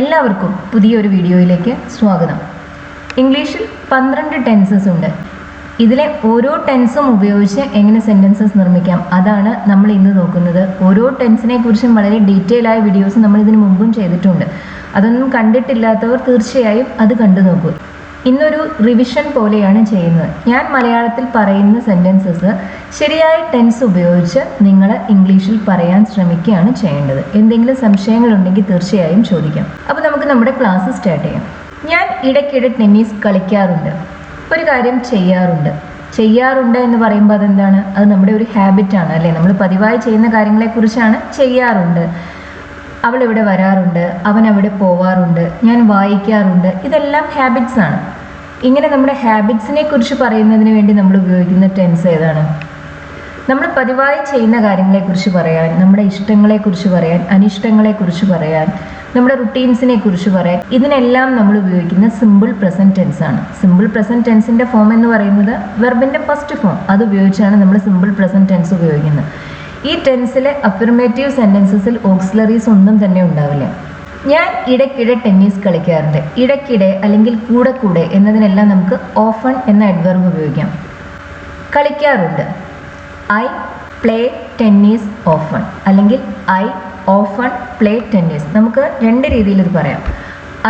എല്ലാവർക്കും പുതിയൊരു വീഡിയോയിലേക്ക് സ്വാഗതം. ഇംഗ്ലീഷിൽ 12 ടെൻസസ് ഉണ്ട്. ഇതിലെ ഓരോ ടെൻസും ഉപയോഗിച്ച് എങ്ങനെ സെൻറ്റൻസസ് നിർമ്മിക്കാം അതാണ് നമ്മൾ ഇന്ന് നോക്കുന്നത്. ഓരോ ടെൻസിനെ കുറിച്ചും വളരെ ഡീറ്റെയിൽ ആയ വീഡിയോസ് നമ്മൾ ഇതിനു മുമ്പും ചെയ്തിട്ടുണ്ട്. അതൊന്നും കണ്ടിട്ടില്ലാത്തവർ തീർച്ചയായും അത് കണ്ടു നോക്കൂ. ഇന്നൊരു റിവിഷൻ പോലെയാണ് ചെയ്യുന്നത്. ഞാൻ മലയാളത്തിൽ പറയുന്ന സെൻറ്റൻസസ് ശരിയായ ടെൻസ് ഉപയോഗിച്ച് നിങ്ങൾ ഇംഗ്ലീഷിൽ പറയാൻ ശ്രമിക്കുകയാണ് ചെയ്യേണ്ടത്. എന്തെങ്കിലും സംശയങ്ങളുണ്ടെങ്കിൽ തീർച്ചയായും ചോദിക്കാം. അപ്പോൾ നമുക്ക് നമ്മുടെ ക്ലാസ് സ്റ്റാർട്ട് ചെയ്യാം. ഞാൻ ഇടയ്ക്കിടെ ടെന്നീസ് കളിക്കാറുണ്ട്. ഒരു കാര്യം ചെയ്യാറുണ്ട് എന്ന് പറയുമ്പോൾ അതെന്താണ്? അത് നമ്മുടെ ഒരു ഹാബിറ്റാണ് അല്ലേ? നമ്മൾ പതിവായി ചെയ്യുന്ന കാര്യങ്ങളെക്കുറിച്ചാണ് ചെയ്യാറുണ്ട്. അവൾ ഇവിടെ വരാറുണ്ട്, അവൻ അവിടെ പോവാറുണ്ട്, ഞാൻ വായിക്കാറുണ്ട്. ഇതെല്ലാം ഹാബിറ്റ്സ് ആണ്. ഇങ്ങനെ നമ്മുടെ ഹാബിറ്റ്സിനെ കുറിച്ച് പറയുന്നതിന് വേണ്ടി നമ്മൾ ഉപയോഗിക്കുന്ന ടെൻസ് ഏതാണ്? നമ്മൾ പതിവായി ചെയ്യുന്ന കാര്യങ്ങളെക്കുറിച്ച് പറയാൻ, നമ്മുടെ ഇഷ്ടങ്ങളെക്കുറിച്ച് പറയാൻ, അനിഷ്ടങ്ങളെക്കുറിച്ച് പറയാൻ, നമ്മുടെ റുട്ടീൻസിനെ കുറിച്ച് പറയാൻ, ഇതിനെല്ലാം നമ്മൾ ഉപയോഗിക്കുന്ന സിമ്പിൾ പ്രസൻറ്റ് ടെൻസ് ആണ്. സിമ്പിൾ പ്രസൻറ്റ് ടെൻസിൻ്റെ ഫോം എന്ന് പറയുന്നത് വെർബിൻ്റെ ഫസ്റ്റ് ഫോം. അത് ഉപയോഗിച്ചാണ് നമ്മൾ സിമ്പിൾ പ്രസൻറ്റ് ടെൻസ് ഉപയോഗിക്കുന്നത്. ഈ ടെൻസിലെ അഫിർമേറ്റീവ് സെൻറ്റൻസസിൽ ഓക്സിലറീസ് ഒന്നും തന്നെ ഉണ്ടാവില്ല. ഞാൻ ഇടയ്ക്കിടെ ടെന്നീസ് കളിക്കാറുണ്ട്. ഇടയ്ക്കിടെ അല്ലെങ്കിൽ കൂടെ എന്നതിനെല്ലാം നമുക്ക് ഓഫൺ എന്ന അഡ്വർബ് ഉപയോഗിക്കാം. കളിക്കാറുണ്ട്, ഐ പ്ലേ ടെന്നീസ് ഓഫൺ, അല്ലെങ്കിൽ ഐ ഓഫൺ പ്ലേ ടെന്നീസ്. നമുക്ക് രണ്ട് രീതിയിൽ ഇത് പറയാം.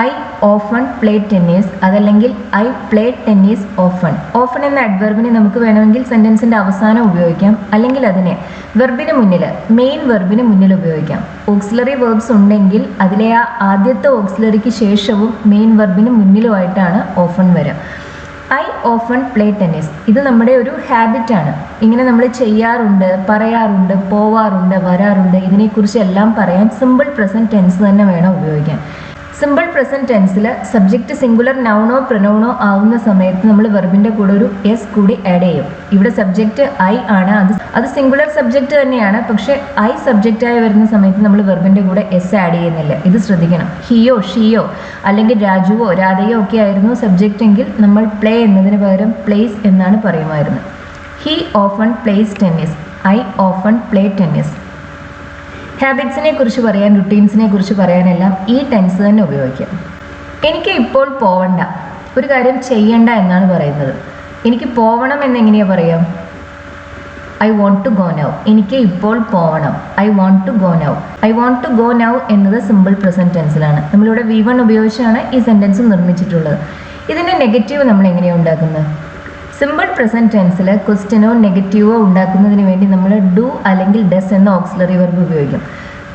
ഐ ഓഫൺ പ്ലേ ടെന്നീസ്, അതല്ലെങ്കിൽ I play tennis often. Often എന്ന അഡ്വർബിനെ നമുക്ക് വേണമെങ്കിൽ സെൻറ്റൻസിൻ്റെ അവസാനം ഉപയോഗിക്കാം, അല്ലെങ്കിൽ അതിനെ വെർബിന് മുന്നിൽ, മെയിൻ വെർബിന് മുന്നിൽ ഉപയോഗിക്കാം. ഓക്സിലറി വെർബ്സ് ഉണ്ടെങ്കിൽ അതിലെ ആ ആദ്യത്തെ ഓക്സിലറിക്ക് ശേഷവും മെയിൻ വെർബിന് മുന്നിലുമായിട്ടാണ് ഓഫൺ വരിക. ഐ ഓഫൺ പ്ലേ ടെന്നീസ്, ഇത് നമ്മുടെ ഒരു ഹാബിറ്റാണ്. ഇങ്ങനെ നമ്മൾ ചെയ്യാറുണ്ട്, പറയാറുണ്ട്, പോവാറുണ്ട്, വരാറുണ്ട്, ഇതിനെക്കുറിച്ചെല്ലാം പറയാൻ സിമ്പിൾ പ്രസൻറ്റ് ടെൻസ് തന്നെ വേണം ഉപയോഗിക്കാൻ. സിമ്പിൾ പ്രസൻറ്റ് ടെൻസിൽ സബ്ജക്റ്റ് സിംഗുലർ നൗണോ പ്രൊനൗണോ ആവുന്ന സമയത്ത് നമ്മൾ വെർബിൻ്റെ കൂടെ ഒരു എസ് കൂടി ആഡ് ചെയ്യും. ഇവിടെ സബ്ജക്റ്റ് ഐ ആണ്, അത് സിംഗുലർ സബ്ജക്റ്റ് തന്നെയാണ്. പക്ഷേ ഐ സബ്ജക്റ്റായി വരുന്ന സമയത്ത് നമ്മൾ വെർബിൻ്റെ കൂടെ എസ് ആഡ് ചെയ്യുന്നില്ല. ഇത് ശ്രദ്ധിക്കണം. ഹിയോ, ഷിയോ, അല്ലെങ്കിൽ രാജുവോ രാധയോ ഒക്കെ ആയിരുന്നു സബ്ജക്റ്റ് എങ്കിൽ നമ്മൾ പ്ലേ എന്നതിന് പകരം പ്ലേസ് എന്നാണ് പറയുമായിരുന്നത്. He often plays tennis, I often play tennis. ഹാബിറ്റ്സിനെ കുറിച്ച് പറയാൻ, റുട്ടീൻസിനെ കുറിച്ച് പറയാനെല്ലാം ഈ ടെൻസ് തന്നെ ഉപയോഗിക്കാം. എനിക്ക് ഇപ്പോൾ പോവണ്ട, ഒരു കാര്യം ചെയ്യണ്ട എന്നാണ് പറയുന്നത്. എനിക്ക് പോവണം എന്നെങ്ങനെയാണ് പറയാം? I want to go now. എനിക്ക് ഇപ്പോൾ പോവണം, I want to go now. I want to go now എന്നത് സിമ്പിൾ പ്രസൻറ്റ് ടെൻസിലാണ്. നമ്മളിവിടെ V1 ഉപയോഗിച്ചാണ് ഈ സെൻറ്റൻസ് നിർമ്മിച്ചിട്ടുള്ളത്. ഇതിൻ്റെ നെഗറ്റീവ് നമ്മൾ എങ്ങനെയാണ് ഉണ്ടാക്കുന്നത്? സിമ്പിൾ പ്രസൻറ്റ് ടെൻസിൽ ക്വസ്റ്റ്യനോ നെഗറ്റീവോ ഉണ്ടാക്കുന്നതിന് വേണ്ടി നമ്മൾ ഡു അല്ലെങ്കിൽ ഡസ് എന്ന ഓക്സിലറി വെർബ് ഉപയോഗിക്കും.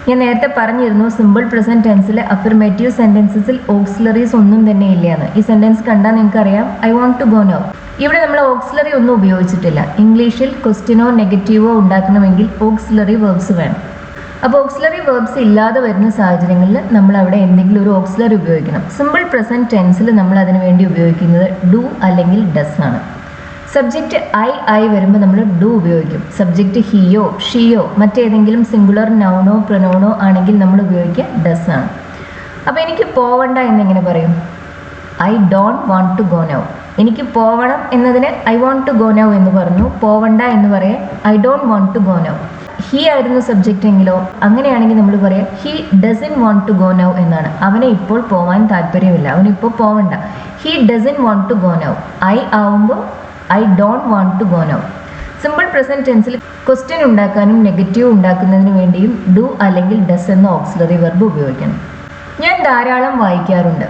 ഞാൻ നേരത്തെ പറഞ്ഞിരുന്നു സിമ്പിൾ പ്രസൻറ്റ് ടെൻസിലെ അഫിർമേറ്റീവ് സെൻറ്റൻസസിൽ ഓക്സിലറീസ് ഒന്നും തന്നെ ഇല്ലയെന്ന്. ഈ സെൻറ്റൻസ് കണ്ടാൽ നിങ്ങൾക്കറിയാം, I want to go now. ഇവിടെ നമ്മൾ ഓക്സിലറി ഒന്നും ഉപയോഗിച്ചിട്ടില്ല. ഇംഗ്ലീഷിൽ ക്വസ്റ്റ്യനോ നെഗറ്റീവോ ഉണ്ടാക്കണമെങ്കിൽ ഓക്സിലറി വെർബ്സ് വേണം. അപ്പോൾ ഓക്സിലറി വെർബ്സ് ഇല്ലാതെ വരുന്ന സാഹചര്യങ്ങളിൽ നമ്മൾ അവിടെ എന്തെങ്കിലും ഒരു ഓക്സിലറി ഉപയോഗിക്കണം. സിമ്പിൾ പ്രസൻറ്റ് ടെൻസിൽ നമ്മൾ അതിനു വേണ്ടി ഉപയോഗിക്കുന്നത് ഡു അല്ലെങ്കിൽ ഡസ് ആണ്. സബ്ജക്റ്റ് ഐ വരുമ്പോൾ നമ്മൾ ഡു ഉപയോഗിക്കും. സബ്ജക്റ്റ് ഹിയോ, ഷിയോ, മറ്റേതെങ്കിലും സിംഗുലർ നൗണോ പ്രൊനൗണോ ആണെങ്കിൽ നമ്മൾ ഉപയോഗിക്കുക ഡസ് ആണ്. അപ്പോൾ എനിക്ക് പോവണ്ട എന്നെങ്ങനെ പറയും? I don't want to go now. എനിക്ക് പോവണം എന്നതിന് I want to go now എന്ന് പറഞ്ഞു. പോവണ്ട എന്ന് പറയാം I don't want to go now. He ആയിരുന്നു സബ്ജക്റ്റ് എങ്കിലോ അങ്ങനെയാണെങ്കിൽ നമ്മൾ പറയാം he doesn't want to go now എന്നാണ്. അവനെ ഇപ്പോൾ പോവാൻ താല്പര്യമില്ല, അവനിപ്പോൾ പോവണ്ട. He doesn't want to go now. I ആവുമ്പോൾ I don't want to go now. Simple present ടെൻസിൽ ക്വസ്റ്റ്യൻ ഉണ്ടാക്കാനും നെഗറ്റീവ് ഉണ്ടാക്കുന്നതിന് വേണ്ടിയും ഡു അല്ലെങ്കിൽ ഡസ് എന്ന ഓക്സിലറി വെർബ് ഉപയോഗിക്കണം. ഞാൻ ധാരാളം വായിക്കാറുണ്ട്.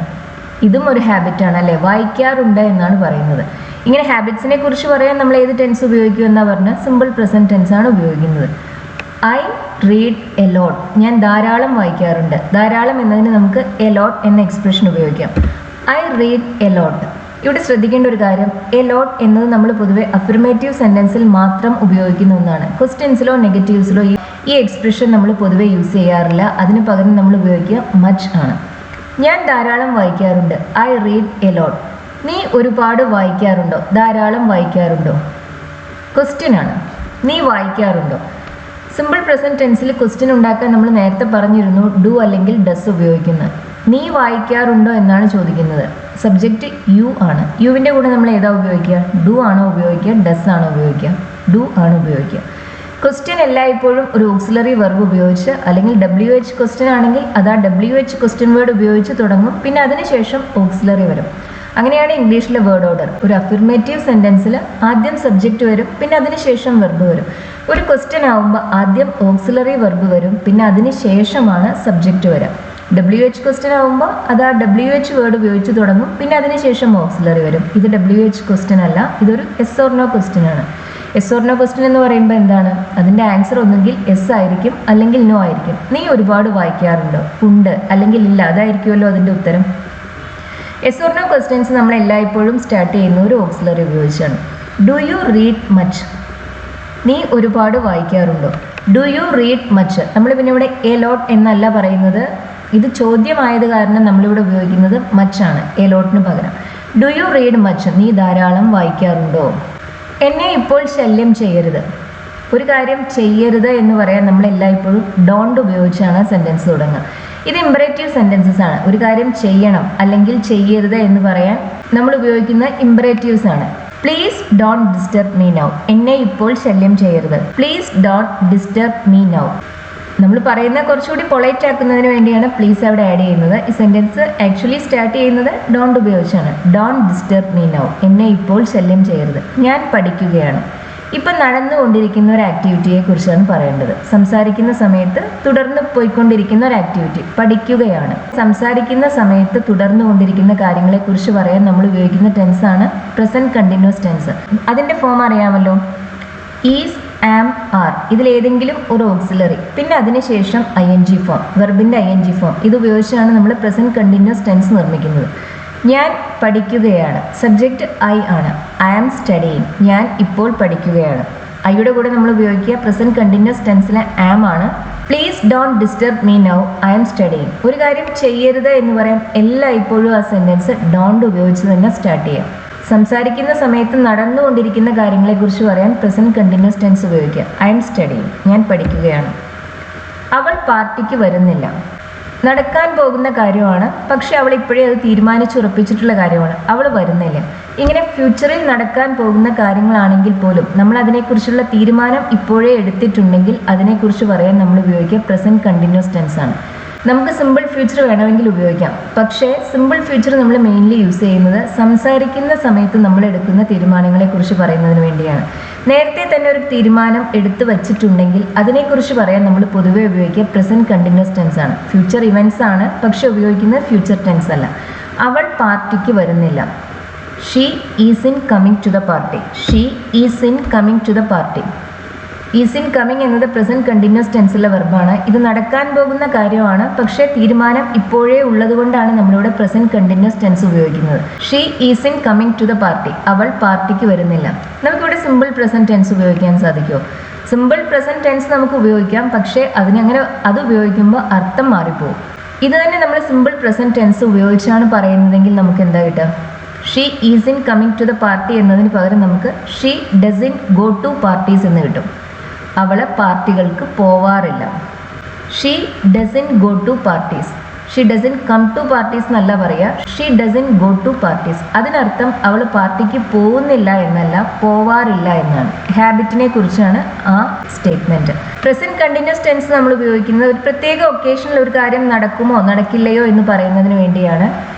ഇതും ഒരു ഹാബിറ്റാണ് അല്ലേ? വായിക്കാറുണ്ട് എന്നാണ് പറയുന്നത്. ഇങ്ങനെ ഹാബിറ്റ്സിനെ കുറിച്ച് പറയാൻ നമ്മൾ ഏത് ടെൻസ് ഉപയോഗിക്കും എന്നാണ് പറഞ്ഞാൽ സിമ്പിൾ പ്രസൻറ്റ് ടെൻസ് ആണ് ഉപയോഗിക്കുന്നത്. I read a lot. ഞാൻ ധാരാളം വായിക്കാറുണ്ട്. ധാരാളം എന്നതിന് നമുക്ക് എ ലോട്ട് എന്ന എക്സ്പ്രഷൻ ഉപയോഗിക്കാം. I read a lot. ഇവിടെ ശ്രദ്ധിക്കേണ്ട ഒരു കാര്യം, എ ലോട്ട് എന്നത് നമ്മൾ പൊതുവെ അഫിർമേറ്റീവ് സെൻറ്റൻസിൽ മാത്രം ഉപയോഗിക്കുന്ന ഒന്നാണ്. ക്വസ്റ്റ്യൻസിലോ നെഗറ്റീവ്സിലോ ഈ എക്സ്പ്രഷൻ നമ്മൾ പൊതുവെ യൂസ് ചെയ്യാറില്ല. അതിന് പകരം നമ്മൾ ഉപയോഗിക്കുക മച്ച് ആണ്. ഞാൻ ധാരാളം വായിക്കാറുണ്ട്, ഐ റീഡ് എ ലോട്ട്. നീ ഒരുപാട് വായിക്കാറുണ്ടോ? ധാരാളം വായിക്കാറുണ്ടോ? ക്വസ്റ്റ്യൻ ആണ്. നീ വായിക്കാറുണ്ടോ? സിമ്പിൾ പ്രസൻറ്റ് ടെൻസിൽ ക്വസ്റ്റ്യൻ ഉണ്ടാക്കാൻ നമ്മൾ നേരത്തെ പറഞ്ഞിരുന്നു ഡു അല്ലെങ്കിൽ ഡസ് ഉപയോഗിക്കുന്നത്. നീ വായിക്കാറുണ്ടോ എന്നാണ് ചോദിക്കുന്നത്. സബ്ജക്റ്റ് യു ആണ്. യുവിൻ്റെ കൂടെ നമ്മൾ ഏതാ ഉപയോഗിക്കുക? ഡു ആണോ ഉപയോഗിക്കുക, ഡസ് ആണോ ഉപയോഗിക്കുക? ഡു ആണ് ഉപയോഗിക്കുക. ക്വസ്റ്റ്യൻ എല്ലായ്പ്പോഴും ഒരു ഓക്സിലറി വെർബ് ഉപയോഗിച്ച് അല്ലെങ്കിൽ WH ക്വസ്റ്റ്യൻ ആണെങ്കിൽ അത് ആ WH ക്വസ്റ്റ്യൻ വേർഡ് ഉപയോഗിച്ച് തുടങ്ങും, പിന്നെ അതിനുശേഷം ഓക്സിലറി വരും. അങ്ങനെയാണ് ഇംഗ്ലീഷിലെ വേർഡ് ഓർഡർ. ഒരു അഫിർമേറ്റീവ് സെന്റൻസിൽ ആദ്യം സബ്ജക്റ്റ് വരും, പിന്നെ അതിനുശേഷം വെർബ് വരും. ഒരു ക്വസ്റ്റ്യൻ ആവുമ്പോൾ ആദ്യം ഓക്സിലറി വെർബ് വരും, പിന്നെ അതിനുശേഷമാണ് സബ്ജക്റ്റ് വരിക. WH ക്വസ്റ്റ്യൻ ആവുമ്പോൾ അത് ആ WH വേർഡ് ഉപയോഗിച്ച് തുടങ്ങും, പിന്നെ അതിനുശേഷം ഓക്സിലറി വരും. ഇത് WH ക്വസ്റ്റ്യൻ അല്ല, ഇതൊരു എസ് ഓർ നോ ക്വസ്റ്റ്യൻ ആണ്. എസ് ഓർ നോ ക്വസ്റ്റ്യൻ എന്ന് പറയുമ്പോൾ എന്താണ്? അതിൻ്റെ ആൻസർ ഒന്നുകിൽ എസ് ആയിരിക്കും അല്ലെങ്കിൽ നോ ആയിരിക്കും. നീ ഒരുപാട് വായിക്കാറുണ്ടോ? ഉണ്ട് അല്ലെങ്കിൽ ഇല്ല, അതായിരിക്കുമല്ലോ അതിൻ്റെ ഉത്തരം. എസ് ഓർ നോ ക്വസ്റ്റ്യൻസ് നമ്മൾ എല്ലായ്പ്പോഴും സ്റ്റാർട്ട് ചെയ്യുന്ന ഒരു ഓക്സിലറി ഉപയോഗിച്ചാണ്. Do you read much? നീ ഒരുപാട് വായിക്കാറുണ്ടോ? Do you read much? നമ്മൾ പിന്നെ ഇവിടെ എ ലോട്ട് എന്നല്ല പറയുന്നത്. ഇത് ചോദ്യമായത് കാരണം നമ്മളിവിടെ ഉപയോഗിക്കുന്നത് മച്ചാണ് എ ലോട്ടിന് പകരം. Do you read much? നീ ധാരാളം വായിക്കാറുണ്ടോ? എന്നെ ഇപ്പോൾ ശല്യം ചെയ്യരുത്. ഒരു കാര്യം ചെയ്യരുത് എന്ന് പറയാൻ നമ്മൾ എല്ലായ്പ്പോഴും ഡോണ്ട് ഉപയോഗിച്ചാണ് സെൻറ്റൻസ് തുടങ്ങുക. ഇത് ഇമ്പറേറ്റീവ് സെൻറ്റൻസസ് ആണ്. ഒരു കാര്യം ചെയ്യണം അല്ലെങ്കിൽ ചെയ്യരുത് എന്ന് പറയാൻ നമ്മൾ ഉപയോഗിക്കുന്ന ഇമ്പറേറ്റീവ്സ് ആണ്. Please don't disturb me now. എന്നെ ഇപ്പോൾ ശല്യം ചെയ്യരുത്. Please don't disturb me now. നമ്മൾ പറയുന്ന കുറച്ചുകൂടി പൊളൈറ്റ് ആക്കുന്നതിന് വേണ്ടിയാണ് പ്ലീസ് അവിടെ ആഡ് ചെയ്യുന്നത്. ഈ സെൻറ്റൻസ് ആക്ച്വലി സ്റ്റാർട്ട് ചെയ്യുന്നത് ഡോണ്ട് ഉപയോഗിച്ചാണ്. Don't disturb me now. എന്നെ ഇപ്പോൾ ശല്യം ചെയ്യരുത്. ഞാൻ പഠിക്കുകയാണ്. ഇപ്പം നടന്നുകൊണ്ടിരിക്കുന്ന ഒരു ആക്ടിവിറ്റിയെ കുറിച്ചാണ് പറയേണ്ടത്. സംസാരിക്കുന്ന സമയത്ത് തുടർന്ന് പോയിക്കൊണ്ടിരിക്കുന്ന ഒരു ആക്ടിവിറ്റി പഠിക്കുകയാണ്. സംസാരിക്കുന്ന സമയത്ത് തുടർന്നു കൊണ്ടിരിക്കുന്ന കാര്യങ്ങളെക്കുറിച്ച് പറയാൻ നമ്മൾ ഉപയോഗിക്കുന്ന ടെൻസാണ് പ്രസന്റ് കണ്ടിന്യൂസ് ടെൻസ്. അതിൻ്റെ ഫോം അറിയാമല്ലോ, ഈസ്, ആം, ആർ. ഇതിലേതെങ്കിലും ഒരു ഓക്സിലറി, പിന്നെ അതിനുശേഷം ING ഫോം, വെർബിൻ്റെ ING ഫോം. ഇത് ഉപയോഗിച്ചാണ് നമ്മൾ പ്രസന്റ് കണ്ടിന്യൂസ് ടെൻസ് നിർമ്മിക്കുന്നത്. ഞാൻ പഠിക്കുകയാണ്. സബ്ജക്റ്റ് ഐ ആണ്. I am studying. ഞാൻ ഇപ്പോൾ പഠിക്കുകയാണ്. ഐയുടെ കൂടെ നമ്മൾ ഉപയോഗിക്കുക പ്രസന്റ് കണ്ടിന്യൂസ് ടെൻസിലെ ആം ആണ്. Please don't disturb me now. I am studying. ഒരു കാര്യം ചെയ്യരുത് എന്ന് പറയാൻ എല്ലായ്പ്പോഴും ആ സെൻറ്റൻസ് ഡോണ്ട് ഉപയോഗിച്ച് തന്നെ സ്റ്റാർട്ട് ചെയ്യാം. സംസാരിക്കുന്ന സമയത്ത് നടന്നുകൊണ്ടിരിക്കുന്ന കാര്യങ്ങളെക്കുറിച്ച് പറയാൻ പ്രസന്റ് കണ്ടിന്യൂസ് ടെൻസ് ഉപയോഗിക്കുക. I am studying. ഞാൻ പഠിക്കുകയാണ്. അവൾ പാർട്ടിക്ക് വരുന്നില്ല. നടക്കാൻ പോകുന്ന കാര്യമാണ്, പക്ഷെ അവൾ ഇപ്പോഴേ അത് തീരുമാനിച്ചുറപ്പിച്ചിട്ടുള്ള കാര്യമാണ്. അവൾ വരുന്നില്ല. ഇങ്ങനെ ഫ്യൂച്ചറിൽ നടക്കാൻ പോകുന്ന കാര്യങ്ങളാണെങ്കിൽ പോലും നമ്മൾ അതിനെക്കുറിച്ചുള്ള തീരുമാനം ഇപ്പോഴേ എടുത്തിട്ടുണ്ടെങ്കിൽ അതിനെക്കുറിച്ച് പറയാൻ നമ്മൾ ഉപയോഗിക്കുക പ്രസന്റ് കണ്ടിന്യൂസ് ടെൻസ് ആണ്. നമുക്ക് സിമ്പിൾ ഫ്യൂച്ചർ വേണമെങ്കിൽ ഉപയോഗിക്കാം, പക്ഷേ സിമ്പിൾ ഫ്യൂച്ചർ നമ്മൾ മെയിൻലി യൂസ് ചെയ്യുന്നത് സംസാരിക്കുന്ന സമയത്ത് നമ്മൾ എടുക്കുന്ന തീരുമാനങ്ങളെക്കുറിച്ച് പറയുന്നതിന് വേണ്ടിയാണ്. നേരത്തെ തന്നെ ഒരു തീരുമാനം എടുത്തു വച്ചിട്ടുണ്ടെങ്കിൽ അതിനെക്കുറിച്ച് പറയാൻ നമ്മൾ പൊതുവെ ഉപയോഗിക്കുക പ്രസന്റ് കണ്ടിന്യൂസ് ടെൻസ് ആണ്. ഫ്യൂച്ചർ ഇവൻറ്റ്സ് ആണ്, പക്ഷെ ഉപയോഗിക്കുന്നത് ഫ്യൂച്ചർ ടെൻസ് അല്ല. അവൾ പാർട്ടിക്ക് വരുന്നില്ല. She isn't coming to the party. She isn't coming to the party. Isn't coming എന്നത് പ്രസന്റ് കണ്ടിന്യൂസ് ടെൻസിലെ വെർബാണ്. ഇത് നടക്കാൻ പോകുന്ന കാര്യമാണ്, പക്ഷേ തീരുമാനം ഇപ്പോഴേ ഉള്ളതുകൊണ്ടാണ് നമ്മളിവിടെ പ്രസന്റ് കണ്ടിന്യൂസ് ടെൻസ് ഉപയോഗിക്കുന്നത്. She isn't coming to the party. അവൾ പാർട്ടിക്ക് വരുന്നില്ല. നമുക്കിവിടെ സിമ്പിൾ പ്രസന്റ് ടെൻസ് ഉപയോഗിക്കാൻ സാധിക്കുമോ? സിമ്പിൾ പ്രസന്റ് ടെൻസ് നമുക്ക് ഉപയോഗിക്കാം, പക്ഷേ അത് ഉപയോഗിക്കുമ്പോൾ അർത്ഥം മാറിപ്പോകും. ഇത് തന്നെ നമ്മൾ സിമ്പിൾ പ്രസന്റ് ടെൻസ് ഉപയോഗിച്ചാണ് പറയുന്നതെങ്കിൽ നമുക്ക് എന്താ കിട്ടുക? She isn't coming to the party എന്നതിന് പകരം നമുക്ക് she doesn't go to parties എന്ന് കിട്ടും. അവൾ പാർട്ടികൾക്ക് പോവാറില്ല. She doesn't go to parties. She doesn't come to parties എന്നല്ല പറയുക, she doesn't go to parties. അതിനർത്ഥം അവൾ പാർട്ടിക്ക് പോകുന്നില്ല എന്നല്ല, പോവാറില്ല എന്നാണ്. ഹാബിറ്റിനെ കുറിച്ചാണ് ആ സ്റ്റേറ്റ്മെൻറ്റ്. പ്രസന്റ് കണ്ടിന്യൂസ് ടെൻസ് നമ്മൾ ഉപയോഗിക്കുന്നത് ഒരു പ്രത്യേക ഒക്കേഷനിൽ ഒരു കാര്യം നടക്കുമോ നടക്കില്ലയോ എന്ന് പറയുന്നതിന് വേണ്ടിയാണ്.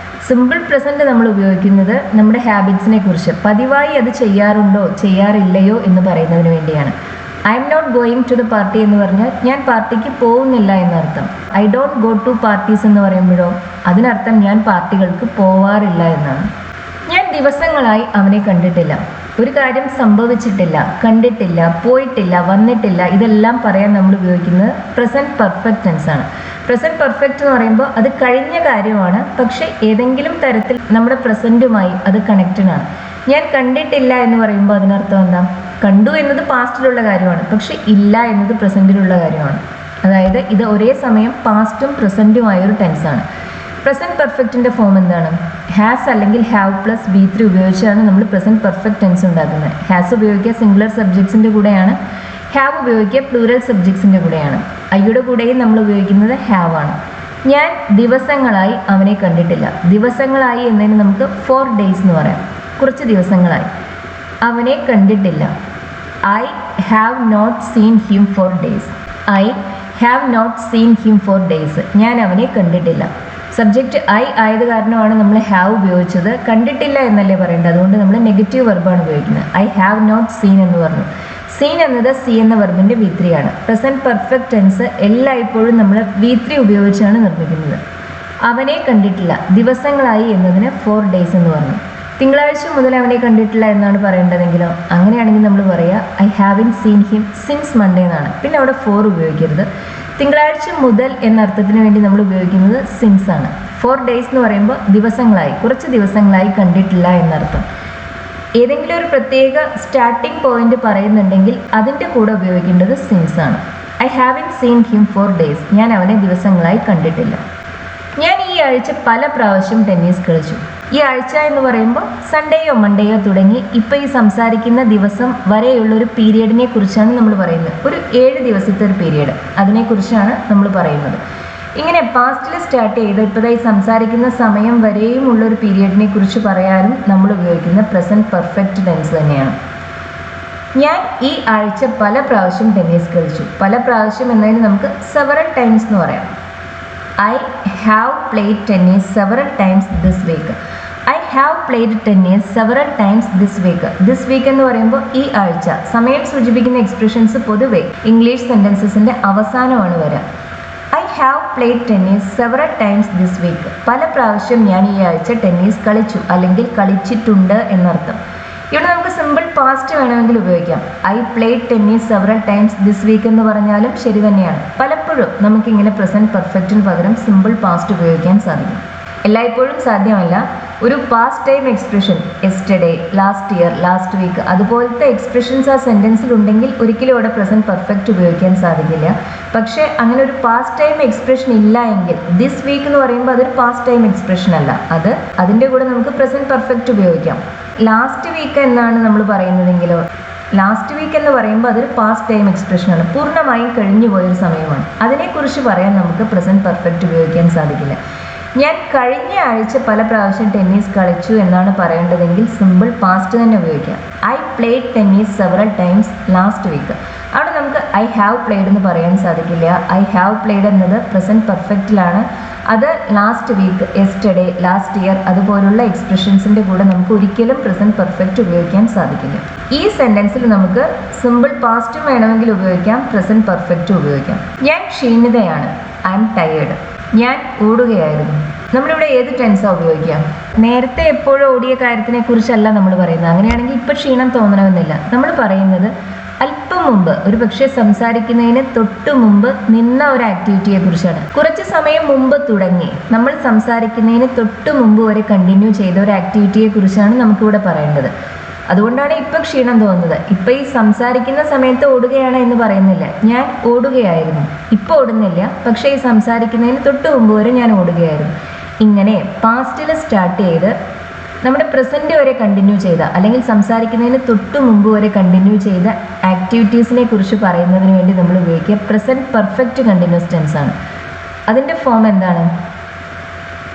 സിമ്പിൾ പ്രസൻറ്റ് നമ്മൾ ഉപയോഗിക്കുന്നത് നമ്മുടെ ഹാബിറ്റ്സിനെ കുറിച്ച്, പതിവായി അത് ചെയ്യാറുണ്ടോ ചെയ്യാറില്ലയോ എന്ന് പറയുന്നതിന് വേണ്ടിയാണ്. I am not going to the party എന്ന് പറഞ്ഞാൽ ഞാൻ പാർട്ടിക്ക് പോകുന്നില്ല എന്നർത്ഥം. I don't go to parties എന്ന് പറയുമ്പോഴോ അതിനർത്ഥം ഞാൻ പാർട്ടികൾക്ക് പോവാറില്ല എന്നാണ്. ഞാൻ ദിവസങ്ങളായി അവനെ കണ്ടിട്ടില്ല. ഒരു കാര്യം സംഭവിച്ചിട്ടില്ല, കണ്ടിട്ടില്ല, പോയിട്ടില്ല, വന്നിട്ടില്ല, ഇതെല്ലാം പറയാൻ നമ്മൾ ഉപയോഗിക്കുന്നത് പ്രസന്റ് പെർഫെക്റ്റ് ടെൻസ് ആണ്. പ്രസന്റ് പെർഫെക്റ്റ് എന്ന് പറയുമ്പോൾ അത് കഴിഞ്ഞ കാര്യമാണ്, പക്ഷേ ഏതെങ്കിലും തരത്തിൽ നമ്മുടെ പ്രസൻറ്റുമായി അത് കണക്റ്റഡ് ആണ്. ഞാൻ കണ്ടിട്ടില്ല എന്ന് പറയുമ്പോൾ അതിനർത്ഥം എന്താ? കണ്ടു എന്നത് പാസ്റ്റിലുള്ള കാര്യമാണ്, പക്ഷെ ഇല്ല എന്നത് പ്രസൻറ്റിലുള്ള കാര്യമാണ്. അതായത് ഇത് ഒരേ സമയം പാസ്റ്റും പ്രസൻറ്റുമായൊരു ടെൻസാണ്. പ്രസന്റ് പെർഫെക്റ്റിൻ്റെ ഫോം എന്താണ്? ഹാസ് അല്ലെങ്കിൽ ഹാവ് പ്ലസ് B3 ഉപയോഗിച്ചാണ് നമ്മൾ പ്രസന്റ് പെർഫെക്റ്റ് ടെൻസ് ഉണ്ടാക്കുന്നത്. ഹാസ് ഉപയോഗിക്കുക സിംഗുലർ സബ്ജക്ട്സിൻ്റെ കൂടെയാണ്, ഹാവ് ഉപയോഗിക്കുക പ്ലൂറൽ സബ്ജക്ട്സിൻ്റെ കൂടെയാണ്. ഐയുടെ കൂടെയും നമ്മൾ ഉപയോഗിക്കുന്നത് ഹാവ് ആണ്. ഞാൻ ദിവസങ്ങളായി അവനെ കണ്ടിട്ടില്ല. ദിവസങ്ങളായി എന്നതിന് നമുക്ക് 4 days എന്ന് പറയാം, കുറച്ച് ദിവസങ്ങളായി. അവനെ കണ്ടിട്ടില്ല. I have not seen him for days. I have not seen him for days. ഞാൻ അവനെ കണ്ടിട്ടില്ല. സബ്ജക്റ്റ് ഐ ആയത് കാരണമാണ് നമ്മൾ ഹാവ് ഉപയോഗിച്ചത്. കണ്ടിട്ടില്ല എന്നല്ലേ പറയേണ്ടത്, അതുകൊണ്ട് നമ്മൾ നെഗറ്റീവ് വെർബാണ് ഉപയോഗിക്കുന്നത്. ഐ ഹാവ് നോട്ട് സീൻ എന്ന് പറഞ്ഞു. സീൻ എന്നത് സി എന്ന വെർബിൻ്റെ V3 ആണ്. പ്രസൻറ്റ് പെർഫെക്റ്റ് ടെൻസ് എല്ലായ്പ്പോഴും നമ്മൾ V3 ഉപയോഗിച്ചാണ് നിർമ്മിക്കുന്നത്. അവനെ കണ്ടിട്ടില്ല, ദിവസങ്ങളായി എന്നതിന് 4 days എന്ന് പറഞ്ഞു. തിങ്കളാഴ്ച മുതൽ അവനെ കണ്ടിട്ടില്ല എന്നാണ് പറയേണ്ടതെങ്കിലോ, അങ്ങനെയാണെങ്കിൽ നമ്മൾ പറയുക I haven't seen him since Monday എന്നാണ്. പിന്നെ അവിടെ 4 ഉപയോഗിക്കരുത്. തിങ്കളാഴ്ച മുതൽ എന്ന അർത്ഥത്തിന് വേണ്ടി നമ്മൾ ഉപയോഗിക്കുന്നത് സിൻസ് ആണ്. 4 days എന്ന് പറയുമ്പോൾ ദിവസങ്ങളായി, കുറച്ച് ദിവസങ്ങളായി കണ്ടിട്ടില്ല എന്നർത്ഥം. ഏതെങ്കിലും ഒരു പ്രത്യേക സ്റ്റാർട്ടിംഗ് പോയിന്റ് പറയുന്നുണ്ടെങ്കിൽ അതിൻ്റെ കൂടെ ഉപയോഗിക്കേണ്ടത് സിൻസ് ആണ്. I haven't scene him for days. ഞാൻ അവനെ ദിവസങ്ങളായി കണ്ടിട്ടില്ല. ഞാൻ ഈ ആഴ്ച പല പ്രാവശ്യം ടെന്നീസ് കളിച്ചു. ഈ ആഴ്ച എന്ന് പറയുമ്പോൾ സൺഡേയോ മൺഡേയോ തുടങ്ങി ഇപ്പോൾ ഈ സംസാരിക്കുന്ന ദിവസം വരെയുള്ളൊരു പീരിയഡിനെ കുറിച്ചാണ് നമ്മൾ പറയുന്നത്. ഒരു 7 ദിവസത്തെ ഒരു പീരിയഡ്, അതിനെക്കുറിച്ചാണ് നമ്മൾ പറയുന്നത്. ഇങ്ങനെ പാസ്റ്റിൽ സ്റ്റാർട്ട് ചെയ്ത് ഇപ്പോഴായി സംസാരിക്കുന്ന സമയം വരെയും ഉള്ളൊരു പീരിയഡിനെ കുറിച്ച് പറയാനും നമ്മൾ ഉപയോഗിക്കുന്ന പ്രസൻറ്റ് പെർഫെക്റ്റ് ടെൻസ് തന്നെയാണ്. ഞാൻ ഈ ആഴ്ച പല പ്രാവശ്യം ടെന്നീസ് കളിച്ചു. പല പ്രാവശ്യം എന്നതിന് നമുക്ക് സെവറൽ ടൈംസ് എന്ന് പറയാം. I have played tennis several times this week. I have played tennis several times this week. This week എന്ന് പറയുമ്പോൾ ഈ ആഴ്ച. സമയം സൂചിപ്പിക്കുന്ന എക്സ്പ്രഷൻസ് പൊതുവെ ഇംഗ്ലീഷ് സെൻറ്റൻസസിൻ്റെ അവസാനമാണ് വരിക. I have played tennis several times this week. പല പ്രാവശ്യം ഞാൻ ഈ ആഴ്ച ടെന്നീസ് കളിച്ചു അല്ലെങ്കിൽ കളിച്ചിട്ടുണ്ട് എന്നർത്ഥം. ഇവിടെ നമുക്ക് സിമ്പിൾ പാസ്റ്റ് വേണമെങ്കിൽ ഉപയോഗിക്കാം. I played tennis several times this week എന്ന് പറഞ്ഞാലും ശരി തന്നെയാണ്. പലപ്പോഴും നമുക്കിങ്ങനെ പ്രസൻറ്റ് പെർഫെക്റ്റിന് പകരം സിമ്പിൾ പാസ്റ്റ് ഉപയോഗിക്കാൻ സാധിക്കും. എല്ലായ്പ്പോഴും സാധ്യമല്ല. ഒരു past time expression yesterday, last year, last week അതുപോലത്തെ എക്സ്പ്രഷൻസ് ആ സെൻറ്റൻസിൽ ഉണ്ടെങ്കിൽ ഒരിക്കലും അവിടെ പ്രസൻറ്റ് പെർഫെക്റ്റ് ഉപയോഗിക്കാൻ സാധിക്കില്ല. പക്ഷേ അങ്ങനെ ഒരു പാസ്റ്റ് ടൈം എക്സ്പ്രഷൻ ഇല്ല എങ്കിൽ ദിസ് വീക്ക് എന്ന് പറയുമ്പോൾ അതൊരു പാസ്റ്റ് ടൈം എക്സ്പ്രഷൻ അല്ല, അതിൻ്റെ കൂടെ നമുക്ക് പ്രസൻറ്റ് പെർഫെക്റ്റ് ഉപയോഗിക്കാം. ലാസ്റ്റ് വീക്ക് എന്നാണ് നമ്മൾ പറയുന്നതെങ്കിലോ, ലാസ്റ്റ് വീക്ക് എന്ന് പറയുമ്പോൾ അതൊരു പാസ്റ്റ് ടൈം എക്സ്പ്രഷനാണ്, പൂർണ്ണമായും കഴിഞ്ഞു പോയൊരു സമയമാണ്. അതിനെക്കുറിച്ച് പറയാൻ നമുക്ക് പ്രസൻറ്റ് പെർഫെക്റ്റ് ഉപയോഗിക്കാൻ സാധിക്കില്ല. ഞാൻ കഴിഞ്ഞ ആഴ്ച പല പ്രാവശ്യം ടെന്നീസ് കളിച്ചു എന്നാണ് പറയേണ്ടതെങ്കിൽ സിമ്പിൾ പാസ്റ്റ് തന്നെ ഉപയോഗിക്കാം. I played tennis several times last week. അവിടെ നമുക്ക് ഐ ഹാവ് പ്ലേഡ് എന്ന് പറയാൻ സാധിക്കില്ല. ഐ ഹാവ് പ്ലേഡ് എന്നത് പ്രസൻറ്റ് പെർഫെക്റ്റിലാണ്. അത് last week, yesterday, last year അതുപോലുള്ള എക്സ്പ്രഷൻസിൻ്റെ കൂടെ നമുക്ക് ഒരിക്കലും പ്രസൻറ്റ് പെർഫെക്റ്റ് ഉപയോഗിക്കാൻ സാധിക്കില്ല. ഈ സെൻറ്റൻസിൽ നമുക്ക് സിമ്പിൾ പാസ്റ്റും വേണമെങ്കിൽ ഉപയോഗിക്കാം, പ്രസൻറ്റ് പെർഫെക്റ്റും ഉപയോഗിക്കാം. ഞാൻ ക്ഷീണിതയാണ്, ഐ എം ടയേർഡ്. ഞാൻ ഓടുകയായിരുന്നു. നമ്മളിവിടെ ഏത് ടെൻസാണ് ഉപയോഗിക്കുക? നേരത്തെ എപ്പോഴും ഓടിയ കാര്യത്തിനെ കുറിച്ചല്ല നമ്മൾ പറയുന്നത്. അങ്ങനെയാണെങ്കിൽ ഇപ്പോൾ ക്ഷീണം തോന്നണമെന്നില്ല. നമ്മൾ പറയുന്നത് അല്പം മുമ്പ്, ഒരു പക്ഷേ സംസാരിക്കുന്നതിന് തൊട്ട് മുമ്പ് നിന്ന ഒരു ആക്ടിവിറ്റിയെ കുറിച്ചാണ്. കുറച്ച് സമയം മുമ്പ് തുടങ്ങി നമ്മൾ സംസാരിക്കുന്നതിന് തൊട്ട് മുമ്പ് വരെ കണ്ടിന്യൂ ചെയ്ത ഒരു ആക്ടിവിറ്റിയെ കുറിച്ചാണ് നമുക്കിവിടെ പറയേണ്ടത്. അതുകൊണ്ടാണ് ഇപ്പോൾ ക്ഷീണം തോന്നുന്നത്. ഇപ്പോൾ ഈ സംസാരിക്കുന്ന സമയത്ത് ഓടുകയാണ് എന്ന് പറയുന്നില്ല. ഞാൻ ഓടുകയായിരുന്നു, ഇപ്പോൾ ഓടുന്നില്ല, പക്ഷേ ഈ സംസാരിക്കുന്നതിന് തൊട്ട് മുമ്പ് വരെ ഞാൻ ഓടുകയായിരുന്നു. ഇങ്ങനെ പാസ്റ്റിൽ സ്റ്റാർട്ട് ചെയ്ത് നമ്മുടെ പ്രസൻറ്റ് വരെ കണ്ടിന്യൂ ചെയ്ത അല്ലെങ്കിൽ സംസാരിക്കുന്നതിന് തൊട്ട് മുമ്പ് വരെ കണ്ടിന്യൂ ചെയ്ത ആക്ടിവിറ്റീസിനെ കുറിച്ച് പറയുന്നതിന് വേണ്ടി നമ്മൾ ഉപയോഗിക്കുക പ്രസൻറ്റ് പെർഫെക്റ്റ് കണ്ടിന്യൂസ് ടെൻസ് ആണ്. അതിൻ്റെ ഫോം എന്താണ്?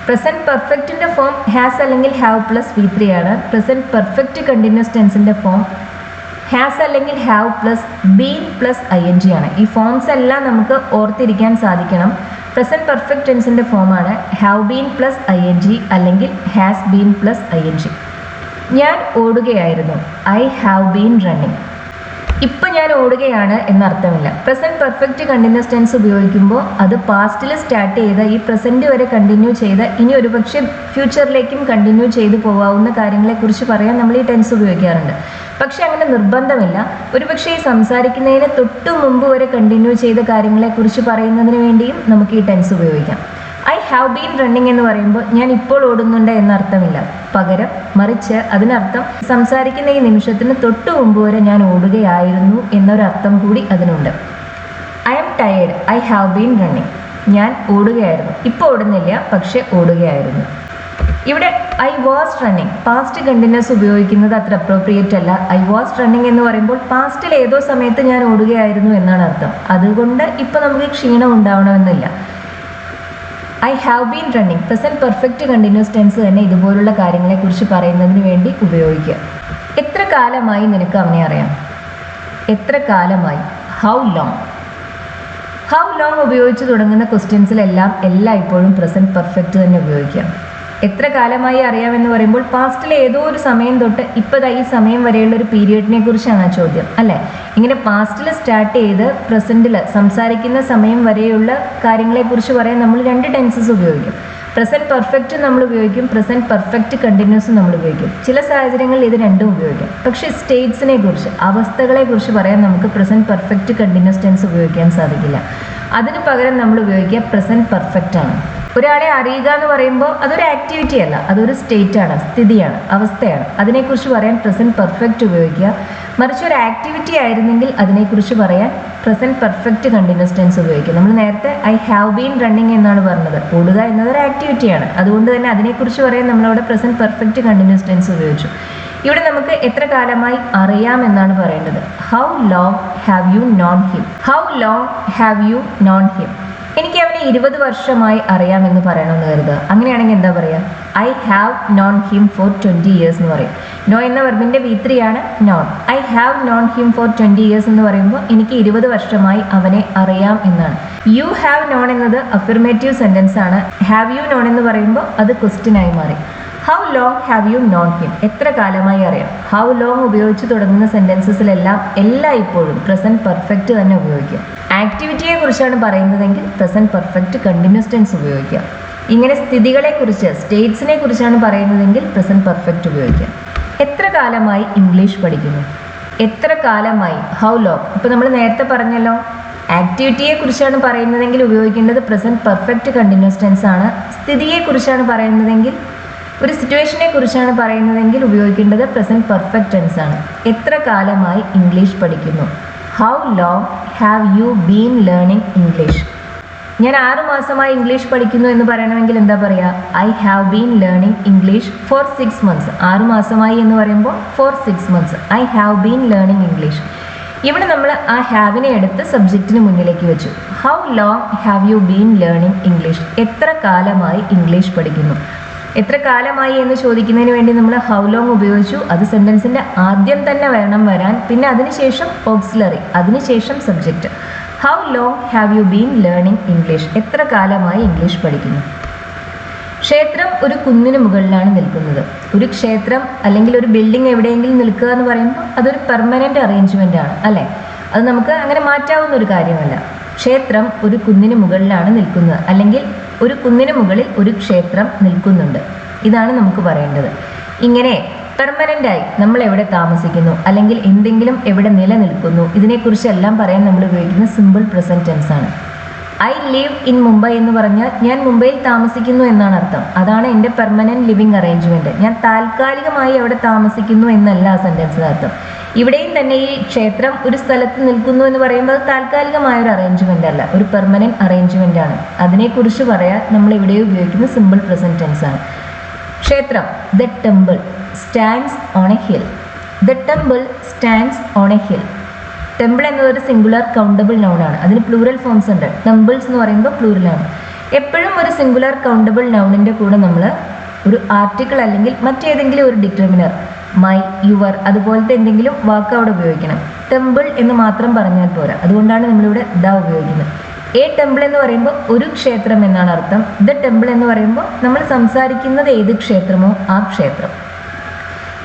പ്രസൻറ്റ് പെർഫെക്റ്റിൻ്റെ ഫോം ഹാസ് അല്ലെങ്കിൽ ഹാവ് പ്ലസ് V3 ആണ്. പ്രസൻറ്റ് പെർഫെക്റ്റ് കണ്ടിന്യൂസ് ടെൻസിൻ്റെ ഫോം ഹാസ് അല്ലെങ്കിൽ have plus been plus ING ആണ്. ഈ ഫോംസ് എല്ലാം നമുക്ക് ഓർത്തിരിക്കാൻ സാധിക്കണം. പ്രസൻറ്റ് പെർഫെക്റ്റ് ടെൻസിൻ്റെ ഫോമാണ് ഹാവ് ബീൻ പ്ലസ് ING അല്ലെങ്കിൽ ഹാസ് ബീൻ പ്ലസ് ING. ഞാൻ ഓടുകയായിരുന്നു, ഐ ഹാവ് ബീൻ റണ്ണിങ്. ഇപ്പം ഞാൻ ഓടുകയാണ് എന്നർത്ഥമില്ല. പ്രസൻറ്റ് പെർഫെക്റ്റ് കണ്ടിന്യൂസ് ടെൻസ് ഉപയോഗിക്കുമ്പോൾ അത് പാസ്റ്റിൽ സ്റ്റാർട്ട് ചെയ്ത ഈ പ്രസൻറ്റ് വരെ കണ്ടിന്യൂ ചെയ്ത് ഇനി ഒരുപക്ഷെ ഫ്യൂച്ചറിലേക്കും കണ്ടിന്യൂ ചെയ്തു പോകാവുന്ന കാര്യങ്ങളെക്കുറിച്ച് പറയാൻ നമ്മൾ ഈ ടെൻസ് ഉപയോഗിക്കാറുണ്ട്. പക്ഷെ അങ്ങനെ നിർബന്ധമില്ല. ഒരുപക്ഷെ ഈ സംസാരിക്കുന്നതിന് തൊട്ട് മുമ്പ് വരെ കണ്ടിന്യൂ ചെയ്ത കാര്യങ്ങളെക്കുറിച്ച് പറയുന്നതിന് വേണ്ടിയും നമുക്ക് ഈ ടെൻസ് ഉപയോഗിക്കാം. ഐ ഹാവ് ബീൻ റണ്ണിങ് എന്ന് പറയുമ്പോൾ ഞാൻ ഇപ്പോൾ ഓടുന്നുണ്ട് എന്നർത്ഥമില്ല. പകരം മറിച്ച് അതിനർത്ഥം സംസാരിക്കുന്ന ഈ നിമിഷത്തിന് തൊട്ട് മുമ്പ് വരെ ഞാൻ ഓടുകയായിരുന്നു എന്നൊരർത്ഥം കൂടി അതിനുണ്ട്. I am tired, I have been running. ഞാൻ ഓടുകയായിരുന്നു, ഇപ്പോൾ ഓടുന്നില്ല, പക്ഷെ ഓടുകയായിരുന്നു. ഇവിടെ I was running past continuous ഉപയോഗിക്കുന്നത് അത്ര അപ്രോപ്രിയേറ്റ് അല്ല. ഐ വാസ് റണ്ണിങ് എന്ന് പറയുമ്പോൾ പാസ്റ്റിൽ ഏതോ സമയത്ത് ഞാൻ ഓടുകയായിരുന്നു എന്നാണ് അർത്ഥം. അതുകൊണ്ട് ഇപ്പോൾ നമുക്ക് ക്ഷീണം ഉണ്ടാവണമെന്നില്ല. I have been running present perfect continuous tense തന്നെ ഇതുപോലുള്ള കാര്യങ്ങളെക്കുറിച്ച് പറയുന്നതിന് വേണ്ടി ഉപയോഗിക്കുക. എത്ര കാലമായി നിനക്ക് അവനെ അറിയാം? എത്ര കാലമായി, ഹൗ ലോങ്. ഹൗ ലോങ് ഉപയോഗിച്ച് തുടങ്ങുന്ന ക്വസ്റ്റ്യൻസിലെല്ലാം എല്ലായ്പ്പോഴും പ്രസൻറ്റ് പെർഫെക്റ്റ് തന്നെ ഉപയോഗിക്കാം. എത്ര കാലമായി അറിയാമെന്ന് പറയുമ്പോൾ പാസ്റ്റിലെ ഏതോ ഒരു സമയം തൊട്ട് ഇപ്പോഴത്തെ ഈ സമയം വരെയുള്ള ഒരു പീരിയഡിനെ കുറിച്ചാണ് ആ ചോദ്യം അല്ലേ. ഇങ്ങനെ പാസ്റ്റിൽ സ്റ്റാർട്ട് ചെയ്ത് പ്രസൻറ്റിൽ സംസാരിക്കുന്ന സമയം വരെയുള്ള കാര്യങ്ങളെക്കുറിച്ച് പറയാൻ നമ്മൾ 2 ടെൻസസ് ഉപയോഗിക്കും. പ്രസൻറ്റ് പെർഫെക്റ്റ് നമ്മൾ ഉപയോഗിക്കും, പ്രസൻറ്റ് പെർഫെക്റ്റ് കണ്ടിന്യൂസും നമ്മൾ ഉപയോഗിക്കും. ചില സാഹചര്യങ്ങളിൽ ഇത് രണ്ടും ഉപയോഗിക്കും. പക്ഷേ സ്റ്റേറ്റ്സിനെ കുറിച്ച്, അവസ്ഥകളെ കുറിച്ച് പറയാൻ നമുക്ക് പ്രസൻറ്റ് പെർഫെക്റ്റ് കണ്ടിന്യൂസ് ടെൻസ് ഉപയോഗിക്കാൻ സാധിക്കില്ല. അതിന് പകരം നമ്മൾ ഉപയോഗിക്കുക പ്രസൻറ്റ് പെർഫെക്റ്റ് ആണ്. ഒരാളെ അറിയുക എന്ന് പറയുമ്പോൾ അതൊരു ആക്ടിവിറ്റി അല്ല, അതൊരു സ്റ്റേറ്റ് ആണ്, സ്ഥിതിയാണ്, അവസ്ഥയാണ്. അതിനെക്കുറിച്ച് പറയാൻ പ്രസൻറ്റ് പെർഫെക്റ്റ് ഉപയോഗിക്കുക. മറിച്ച് ഒരു ആക്ടിവിറ്റി ആയിരുന്നെങ്കിൽ അതിനെക്കുറിച്ച് പറയാൻ പ്രസൻറ്റ് പെർഫെക്റ്റ് കണ്ടിന്യൂസ് ടെൻസ് ഉപയോഗിക്കുക. നമ്മൾ നേരത്തെ ഐ ഹാവ് ബീൻ റണ്ണിങ് എന്നാണ് പറഞ്ഞത്. ഓടുക എന്നതൊരു ആക്ടിവിറ്റിയാണ്. അതുകൊണ്ട് തന്നെ അതിനെക്കുറിച്ച് പറയാൻ നമ്മളവിടെ പ്രസൻറ്റ് പെർഫെക്റ്റ് കണ്ടിന്യൂസ് ടെൻസ് ഉപയോഗിച്ചു. ഇവിടെ നമുക്ക് എത്ര കാലമായി അറിയാം എന്നാണ് പറയേണ്ടത്. How long have U non him. How long have U non him. എനിക്ക് അവനെ 20 വർഷമായി അറിയാമെന്ന് പറയണമെന്ന് കരുതുക. അങ്ങനെയാണെങ്കിൽ എന്താ പറയുക? I have known him for 20 years എന്ന് പറയും. നോ എന്ന വെർബിൻ്റെ V3 ആണ് non. I have known him for 20 years എന്ന് പറയുമ്പോൾ എനിക്ക് 20 വർഷമായി അവനെ അറിയാം എന്നാണ്. യു ഹാവ് നോൺ എന്നത് അഫിർമേറ്റീവ് സെൻറ്റൻസ് ആണ്. ഹാവ് യു നോൺ എന്ന് പറയുമ്പോൾ അത് ക്വസ്റ്റ്യനായി മാറി. How long have U non him. എത്ര കാലമായി അറിയാം. ഹൗ ലോങ് ഉപയോഗിച്ച് തുടങ്ങുന്ന സെൻറ്റൻസസിലെല്ലാം എല്ലായ്പ്പോഴും പ്രസൻറ്റ് പെർഫെക്റ്റ് തന്നെ ഉപയോഗിക്കുക. ആക്ടിവിറ്റിയെ കുറിച്ചാണ് പറയുന്നതെങ്കിൽ പ്രസൻറ്റ് പെർഫെക്റ്റ് കണ്ടിന്യൂസ് ടെൻസ് ഉപയോഗിക്കുക. ഇങ്ങനെ സ്ഥിതികളെക്കുറിച്ച്, സ്റ്റേറ്റ്സിനെ കുറിച്ചാണ് പറയുന്നതെങ്കിൽ പ്രസൻറ്റ് പെർഫെക്റ്റ് ഉപയോഗിക്കുക. എത്ര കാലമായി ഇംഗ്ലീഷ് പഠിക്കുന്നു. എത്ര കാലമായി, ഹൗ ലോങ്. ഇപ്പോൾ നമ്മൾ നേരത്തെ പറഞ്ഞല്ലോ, ആക്ടിവിറ്റിയെ കുറിച്ചാണ് പറയുന്നതെങ്കിൽ ഉപയോഗിക്കേണ്ടത് പ്രസൻറ്റ് പെർഫെക്റ്റ് കണ്ടിന്യൂസ് ടെൻസ് ആണ്. സ്ഥിതിയെക്കുറിച്ചാണ് പറയുന്നതെങ്കിൽ, ഒരു സിറ്റുവേഷനെ കുറിച്ചാണ് പറയുന്നതെങ്കിൽ ഉപയോഗിക്കേണ്ടത് പ്രസൻറ്റ് പെർഫെക്റ്റ് ടെൻസ് ആണ്. എത്ര കാലമായി ഇംഗ്ലീഷ് പഠിക്കുന്നു. How long have you been learning English. ഞാൻ 6 മാസമായി ഇംഗ്ലീഷ് പഠിക്കുന്നു എന്ന് പറയണമെങ്കിൽ എന്താ പറയുക? I have been learning English for 6 months. 6 മാസമായി എന്ന് പറയുമ്പോൾ for 6 months. I have been learning English. ഇവിടെ നമ്മൾ ആ ഹാവിനെ എടുത്ത് സബ്ജക്റ്റിന് മുന്നിലേക്ക് വെച്ചു. How long have you been learning English. എത്ര കാലമായി ഇംഗ്ലീഷ് പഠിക്കുന്നു. എത്ര കാലമായി എന്ന് ചോദിക്കുന്നതിന് വേണ്ടി നമ്മൾ ഹൗ ലോങ് ഉപയോഗിച്ചു. അത് സെൻറ്റൻസിൻ്റെ ആദ്യം തന്നെ വേണം വരാൻ. പിന്നെ അതിനുശേഷം ഓക്സിലറി, അതിനുശേഷം subject. How long have you been learning English. എത്ര കാലമായി ഇംഗ്ലീഷ് പഠിക്കുന്നു. ക്ഷേത്രം ഒരു കുന്നിന് മുകളിലാണ് നിൽക്കുന്നത്. ഒരു ക്ഷേത്രം അല്ലെങ്കിൽ ഒരു ബിൽഡിംഗ് എവിടെയെങ്കിലും നിൽക്കുക എന്ന് പറയുമ്പോൾ അതൊരു പെർമനൻ്റ് അറേഞ്ച്മെൻ്റ് ആണ് അല്ലേ. അത് നമുക്ക് അങ്ങനെ മാറ്റാവുന്ന ഒരു കാര്യമല്ല. ക്ഷേത്രം ഒരു കുന്നിന് മുകളിലാണ് നിൽക്കുന്നത്, അല്ലെങ്കിൽ ഒരു കുന്നിന് മുകളിൽ ഒരു ക്ഷേത്രം നിൽക്കുന്നുണ്ട്. ഇതാണ് നമുക്ക് പറയേണ്ടത്. ഇങ്ങനെ പെർമനൻ്റായി നമ്മൾ എവിടെ താമസിക്കുന്നു, അല്ലെങ്കിൽ എന്തെങ്കിലും എവിടെ നിലനിൽക്കുന്നു, ഇതിനെക്കുറിച്ചെല്ലാം പറയാൻ നമ്മൾ ഉപയോഗിക്കുന്ന സിമ്പിൾ പ്രസൻറ്റ് ടെൻസ് ആണ്. ഐ ലിവ് ഇൻ മുംബൈ എന്ന് പറഞ്ഞാൽ ഞാൻ മുംബൈയിൽ താമസിക്കുന്നു എന്നാണ് അർത്ഥം. അതാണ് എൻ്റെ പെർമനൻറ്റ് ലിവിങ് അറേഞ്ച്മെൻറ്റ്. ഞാൻ താൽക്കാലികമായി അവിടെ താമസിക്കുന്നു എന്നല്ല ആ സെൻറ്റൻസിൻ്റെ അർത്ഥം. ഇവിടെയും തന്നെ ഈ ക്ഷേത്രം ഒരു സ്ഥലത്ത് നിൽക്കുന്നു എന്ന് പറയുമ്പോൾ അത് താൽക്കാലികമായ ഒരു അറേഞ്ച്മെൻ്റ് അല്ല, ഒരു പെർമനൻറ്റ് അറേഞ്ച്മെൻ്റ് ആണ്. അതിനെക്കുറിച്ച് പറയാൻ നമ്മൾ ഇവിടെ ഉപയോഗിക്കുന്ന സിമ്പിൾ പ്രസൻറ്റ് ടെൻസ് ആണ്. ക്ഷേത്രം, the temple stands on a hill. The temple stands on a hill. Temple എന്നതൊരു സിംഗുലർ കൗണ്ടബിൾ നൗണാണ്. അതിന് പ്ലൂറൽ ഫോംസ് ഉണ്ട്. ടെമ്പിൾസ് എന്ന് പറയുമ്പോൾ പ്ലൂറലാണ്. എപ്പോഴും ഒരു സിംഗുലർ കൗണ്ടബിൾ നൗണിൻ്റെ കൂടെ നമ്മൾ ഒരു ആർട്ടിക്കിൾ അല്ലെങ്കിൽ മറ്റേതെങ്കിലും ഒരു ഡിറ്റർമിനർ, മൈ, യുവർ, അതുപോലത്തെ എന്തെങ്കിലും വാക്ക് അവിടെ ഉപയോഗിക്കണം. ടെമ്പിൾ എന്ന് മാത്രം പറഞ്ഞാൽ പോരാ. അതുകൊണ്ടാണ് നമ്മളിവിടെ ദ ഉപയോഗിക്കുന്നത്. എ ടെമ്പിൾ എന്ന് പറയുമ്പോൾ ഒരു ക്ഷേത്രം എന്നാണ് അർത്ഥം. ദ ടെമ്പിൾ എന്ന് പറയുമ്പോൾ നമ്മൾ സംസാരിക്കുന്നത് ഏത് ക്ഷേത്രമോ ആ ക്ഷേത്രം.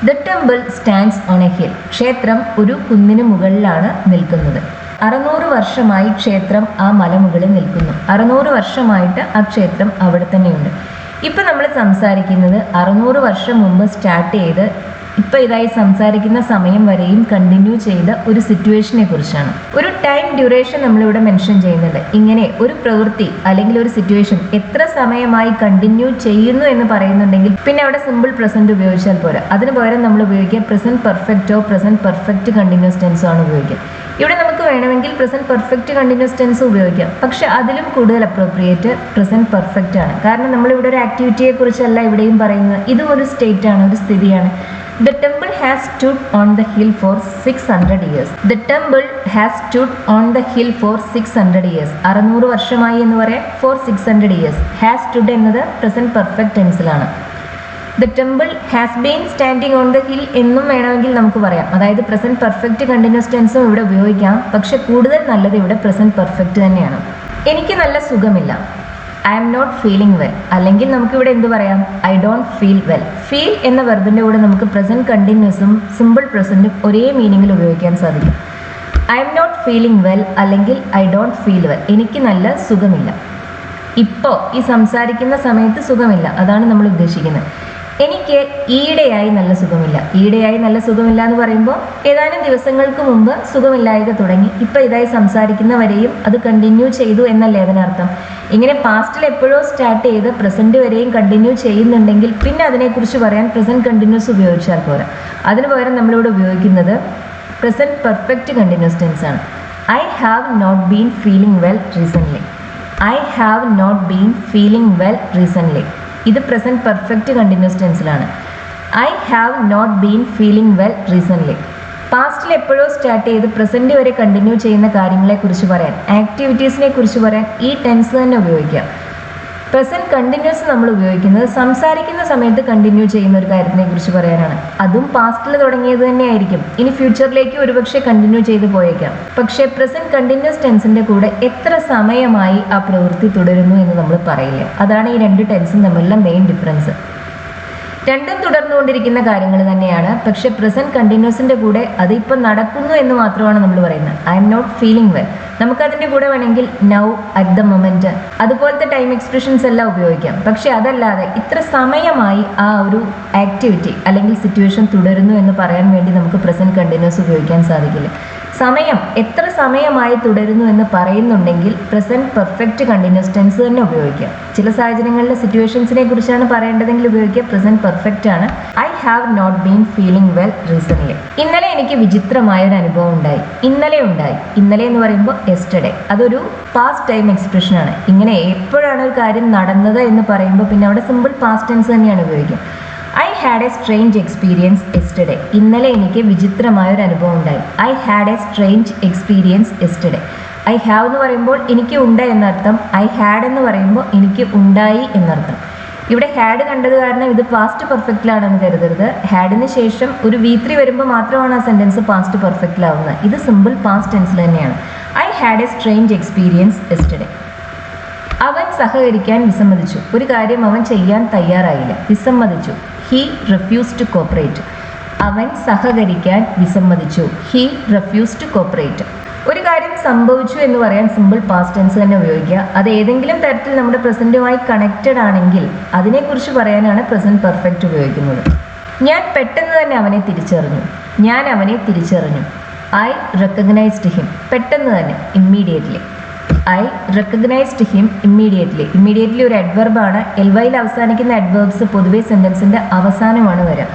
The temple stands on a hill. ക്ഷേത്രം ഒരു കുന്നിന് മുകളിലാണ് നിൽക്കുന്നത്. 600 വർഷമായി ക്ഷേത്രം ആ മലമുകളിൽ നിൽക്കുന്നു. 600 വർഷമായിട്ട് ആ ക്ഷേത്രം അവിടെ തന്നെയുണ്ട്. ഇപ്പം നമ്മൾ സംസാരിക്കുന്നത് 600 വർഷം മുമ്പ് സ്റ്റാർട്ട് ചെയ്ത് ഇപ്പോൾ ഇതായി സംസാരിക്കുന്ന സമയം വരെയും കണ്ടിന്യൂ ചെയ്ത ഒരു സിറ്റുവേഷനെ കുറിച്ചാണ്. ഒരു ടൈം ഡ്യൂറേഷൻ നമ്മളിവിടെ മെൻഷൻ ചെയ്യുന്നുണ്ട്. ഇങ്ങനെ ഒരു പ്രവൃത്തി അല്ലെങ്കിൽ ഒരു സിറ്റുവേഷൻ എത്ര സമയമായി കണ്ടിന്യൂ ചെയ്യുന്നു എന്ന് പറയുന്നുണ്ടെങ്കിൽ പിന്നെ അവിടെ സിമ്പിൾ പ്രസൻറ്റ് ഉപയോഗിച്ചാൽ പോരാ. അതിന് പകരം നമ്മൾ ഉപയോഗിക്കുക പ്രസൻറ്റ് പെർഫെക്റ്റോ പ്രസൻറ്റ് പെർഫെക്റ്റ് കണ്ടിന്യൂസ് ടെൻസോ ആണ് ഉപയോഗിക്കുക. ഇവിടെ നമുക്ക് വേണമെങ്കിൽ പ്രസൻറ്റ് പെർഫെക്റ്റ് കണ്ടിന്യൂസ് ടെൻസ് ഉപയോഗിക്കാം. പക്ഷെ അതിലും കൂടുതൽ അപ്രോപ്രിയേറ്റ് പ്രസൻറ്റ് പെർഫെക്റ്റ് ആണ്. കാരണം നമ്മളിവിടെ ഒരു ആക്ടിവിറ്റിയെ കുറിച്ചല്ല ഇവിടെയും പറയുന്നത്. ഇതും ഒരു സ്റ്റേറ്റ് ആണ്, ഒരു സ്ഥിതിയാണ്. The temple has stood on the hill for 600 years. The temple has stood on the hill for 600 years. 600 വർഷമായി എന്ന് പറയാം. For 600 years. Has stood എന്നത് പ്രസൻറ്റ് പെർഫെക്റ്റ് ടെൻസിലാണ്. The temple has been standing on the hill എന്നും വേണമെങ്കിൽ നമുക്ക് പറയാം. അതായത് പ്രസന്റ് പെർഫെക്റ്റ് കണ്ടിന്യൂസ് ടെൻസും ഇവിടെ ഉപയോഗിക്കാം. പക്ഷെ കൂടുതൽ നല്ലത് ഇവിടെ പ്രസന്റ് പെർഫെക്റ്റ് തന്നെയാണ്. എനിക്ക് നല്ല സുഖമില്ല, I am not feeling well. അല്ലെങ്കിൽ നമുക്കിവിടെ എന്ത് പറയാം? I don't feel well. Feel എന്ന വെർബിൻ്റെ കൂടെ നമുക്ക് പ്രസന്റ് കണ്ടിന്യൂസും സിമ്പിൾ പ്രസന്റും ഒരേ മീനിങ്ങിൽ ഉപയോഗിക്കാൻ സാധിക്കും. I am not feeling well അല്ലെങ്കിൽ ഐ ഡോണ്ട് ഫീൽ വെൽ. എനിക്ക് നല്ല സുഖമില്ല. ഇപ്പോൾ ഈ സംസാരിക്കുന്ന സമയത്ത് സുഖമില്ല, അതാണ് നമ്മൾ ഉദ്ദേശിക്കുന്നത്. എനിക്ക് ഈയിടെയായി നല്ല സുഖമില്ല. ഈയിടെയായി നല്ല സുഖമില്ല എന്ന് പറയുമ്പോൾ ഏതാനും ദിവസങ്ങൾക്ക് മുമ്പ് സുഖമില്ലായ്ക തുടങ്ങി, ഇപ്പോൾ ഇതായി സംസാരിക്കുന്നവരെയും അത് കണ്ടിന്യൂ ചെയ്തു എന്നല്ലേ അതിനർത്ഥം. ഇങ്ങനെ പാസ്റ്റിൽ എപ്പോഴോ സ്റ്റാർട്ട് ചെയ്ത് പ്രസന്റ് വരെയും കണ്ടിന്യൂ ചെയ്യുന്നുണ്ടെങ്കിൽ പിന്നെ അതിനെക്കുറിച്ച് പറയാൻ പ്രസന്റ് കണ്ടിന്യൂസ് ഉപയോഗിച്ചാൽ പോരാ. അതിന് പകരം നമ്മളിവിടെ ഉപയോഗിക്കുന്നത് പ്രസന്റ് പെർഫെക്റ്റ് കണ്ടിന്യൂസ് ടെൻസ് ആണ്. I have not been feeling well recently. I have not been feeling well recently. ഇത് പ്രസന്റ് പെർഫെക്റ്റ് കണ്ടിന്യൂസ് ടെൻസിലാണ്. I have not been feeling well recently. പാസ്റ്റിൽ എപ്പോഴോ സ്റ്റാർട്ട് ചെയ്ത് പ്രസന്റ് വരെ കണ്ടിന്യൂ ചെയ്യുന്ന കാര്യങ്ങളെക്കുറിച്ച് പറയാൻ, ആക്ടിവിറ്റീസിനെ കുറിച്ച് പറയാൻ ഈ ടെൻസ് തന്നെ ഉപയോഗിക്കാം. പ്രസന്റ് കണ്ടിന്യൂസ് നമ്മൾ ഉപയോഗിക്കുന്നത് സംസാരിക്കുന്ന സമയത്ത് കണ്ടിന്യൂ ചെയ്യുന്ന ഒരു കാര്യത്തിനെ കുറിച്ച് പറയാനാണ്. അതും പാസ്റ്റിൽ തുടങ്ങിയത് തന്നെയായിരിക്കും. ഇനി ഫ്യൂച്ചറിലേക്ക് ഒരുപക്ഷെ കണ്ടിന്യൂ ചെയ്ത് പോയേക്കാം. പക്ഷേ പ്രസന്റ് കണ്ടിന്യൂസ് ടെൻസിന്റെ കൂടെ എത്ര സമയമായി ആ പ്രവൃത്തി തുടരുന്നു എന്ന് നമ്മൾ പറയില്ല. അതാണ് ഈ രണ്ട് ടെൻസും തമ്മിലുള്ള മെയിൻ ഡിഫറൻസ്. രണ്ടും തുടർന്നുകൊണ്ടിരിക്കുന്ന കാര്യങ്ങൾ തന്നെയാണ്. പക്ഷെ പ്രസന്റ് കണ്ടിന്യൂസിന്റെ കൂടെ അത് ഇപ്പം നടക്കുന്നു എന്ന് മാത്രമാണ് നമ്മൾ പറയുന്നത്. I am not feeling well. നമുക്കതിൻ്റെ കൂടെ വേണമെങ്കിൽ നൗ, അറ്റ് ദ മൊമെന്റ്, അതുപോലത്തെ ടൈം എക്സ്പ്രഷൻസ് എല്ലാം ഉപയോഗിക്കാം. പക്ഷെ അതല്ലാതെ ഇത്ര സമയമായി ആ ഒരു ആക്ടിവിറ്റി അല്ലെങ്കിൽ സിറ്റുവേഷൻ തുടരുന്നു എന്ന് പറയാൻ വേണ്ടി നമുക്ക് പ്രസന്റ് കണ്ടിന്യൂസ് ഉപയോഗിക്കാൻ സാധിക്കില്ല. സമയം എത്ര സമയമായി തുടരുന്നു എന്ന് പറയുന്നുണ്ടെങ്കിൽ പ്രസന്റ് പെർഫെക്റ്റ് കണ്ടിന്യൂസ് ടെൻസ് തന്നെ ഉപയോഗിക്കാം. ചില സാഹചര്യങ്ങളിലെ സിറ്റുവേഷൻസിനെ കുറിച്ചാണ് പറയേണ്ടതെങ്കിൽ ഉപയോഗിക്കുക പെർസെന്റ് പെർഫെക്റ്റ് ആണ്. I have not been feeling well recently. ഇന്നലെ എനിക്ക് വിചിത്രമായൊരു അനുഭവം ഉണ്ടായി. ഇന്നലെ ഉണ്ടായി. ഇന്നലെ എന്ന് പറയുമ്പോൾ യെസ്റ്റർഡേ, അതൊരു പാസ്റ്റ് ടൈം എക്സ്പ്രഷൻ ആണ്. ഇങ്ങനെ എപ്പോഴാണ് ഒരു കാര്യം നടന്നത് എന്ന് പറയുമ്പോൾ പിന്നെ അവിടെ സിമ്പിൾ പാസ്റ്റ് ടെൻസ് തന്നെയാണ് ഉപയോഗിക്കുക. I had a strange experience yesterday. ഇന്നലെ എനിക്ക് വിചിത്രമായൊരു അനുഭവം ഉണ്ടായി. I had a strange experience yesterday. I have എന്ന് പറയുമ്പോൾ എനിക്ക് ഉണ്ട് എന്നർത്ഥം. ഐ ഹാഡ് എന്ന് പറയുമ്പോൾ എനിക്ക് ഉണ്ടായി എന്നർത്ഥം. ഇവിടെ ഹാഡ് കണ്ടത് കാരണം ഇത് പാസ്റ്റ് പെർഫെക്റ്റിലാണെന്ന് കരുതരുത്. ഹാഡിന് ശേഷം ഒരു V3 വരുമ്പോൾ മാത്രമാണ് ആ സെൻറ്റൻസ് പാസ്റ്റ് പെർഫെക്റ്റിലാവുന്നത്. ഇത് സിമ്പിൾ പാസ്റ്റ് ടെൻസിൽ തന്നെയാണ്. I had a strange experience yesterday. അവൻ സഹകരിക്കാൻ വിസമ്മതിച്ചു. ഒരു കാര്യം അവൻ ചെയ്യാൻ തയ്യാറായില്ല. വിസമ്മതിച്ചു. He refuse to cooperate. അവൻ സഹകരിക്കാൻ വിസമ്മതിച്ചു. He refuse to cooperate. ഒരു കാര്യം സംഭവിച്ചു എന്ന് പറയാൻ സിമ്പിൾ പാസ്റ്റ് ടെൻസ് തന്നെ ഉപയോഗിക്കുക. അത് ഏതെങ്കിലും തരത്തിൽ നമ്മുടെ പ്രസന്റുമായി കണക്റ്റഡ് ആണെങ്കിൽ അതിനെക്കുറിച്ച് പറയാനാണ് പ്രസന്റ് പെർഫെക്റ്റ് ഉപയോഗിക്കുന്നത്. ഞാൻ പെട്ടെന്ന് തന്നെ അവനെ തിരിച്ചറിഞ്ഞു. ഞാൻ അവനെ തിരിച്ചറിഞ്ഞു. I recognised him. പെട്ടെന്ന് തന്നെ, immediately. I recognised him immediately. Immediately ഒരു അഡ്വർബാണ്. എൽവൈയിൽ അവസാനിക്കുന്ന അഡ്വേർബ്സ് പൊതുവെ സെൻറ്റൻസിൻ്റെ അവസാനമാണ് വരിക.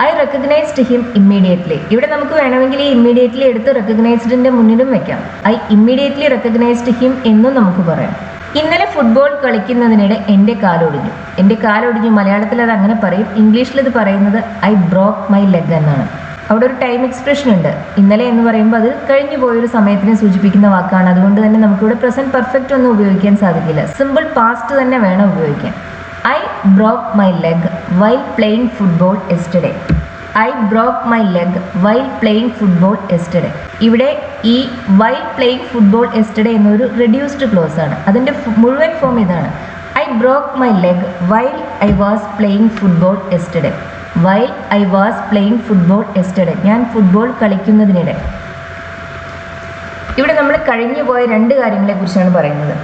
I recognised him immediately. ഇവിടെ നമുക്ക് വേണമെങ്കിൽ ഈ ഇമ്മീഡിയറ്റ്ലി എടുത്ത് റെക്കഗ്നൈസ്ഡിൻ്റെ മുന്നിലും വെക്കാം. ഐ ഇമ്മീഡിയറ്റ്ലി റെക്കഗ്നൈസ്ഡ് ഹിം എന്നും നമുക്ക് പറയാം. ഇന്നലെ ഫുട്ബോൾ കളിക്കുന്നതിനിടെ എൻ്റെ കാലൊടിഞ്ഞു. എൻ്റെ കാലൊടിഞ്ഞു മലയാളത്തിൽ അത് അങ്ങനെ പറയും. ഇംഗ്ലീഷിൽ ഇത് പറയുന്നത് ഐ ബ്രോക്ക് മൈ ലെഗ് എന്നാണ്. അവിടെ ഒരു ടൈം എക്സ്പ്രഷൻ ഉണ്ട്. ഇന്നലെ എന്ന് പറയുമ്പോൾ അത് കഴിഞ്ഞു പോയൊരു സമയത്തിനെ സൂചിപ്പിക്കുന്ന വാക്കാണ്. അതുകൊണ്ട് തന്നെ നമുക്കിവിടെ പ്രസന്റ് പെർഫെക്റ്റ് ഒന്നും ഉപയോഗിക്കാൻ സാധിക്കില്ല. സിമ്പിൾ പാസ്റ്റ് തന്നെ വേണം ഉപയോഗിക്കാൻ. I broke my leg while playing football yesterday. I broke my leg while playing football yesterday. ഇവിടെ ഈ വൈൽ പ്ലേയിങ് ഫുട്ബോൾ യെസ്റ്റർഡേ എന്നൊരു റെഡ്യൂസ്ഡ് ക്ലോസ് ആണ്. അതിൻ്റെ മുഴുവൻ ഫോം ഇതാണ്. I broke my leg while I was playing football yesterday. While I was playing football yesterday. ഞാൻ football കളിക്കുന്നതിനിടെ. ഇവിടെ നമ്മൾ കഴിഞ്ഞു പോയ രണ്ട് കാര്യങ്ങളെക്കുറിച്ചാണ് പറയുന്നത്.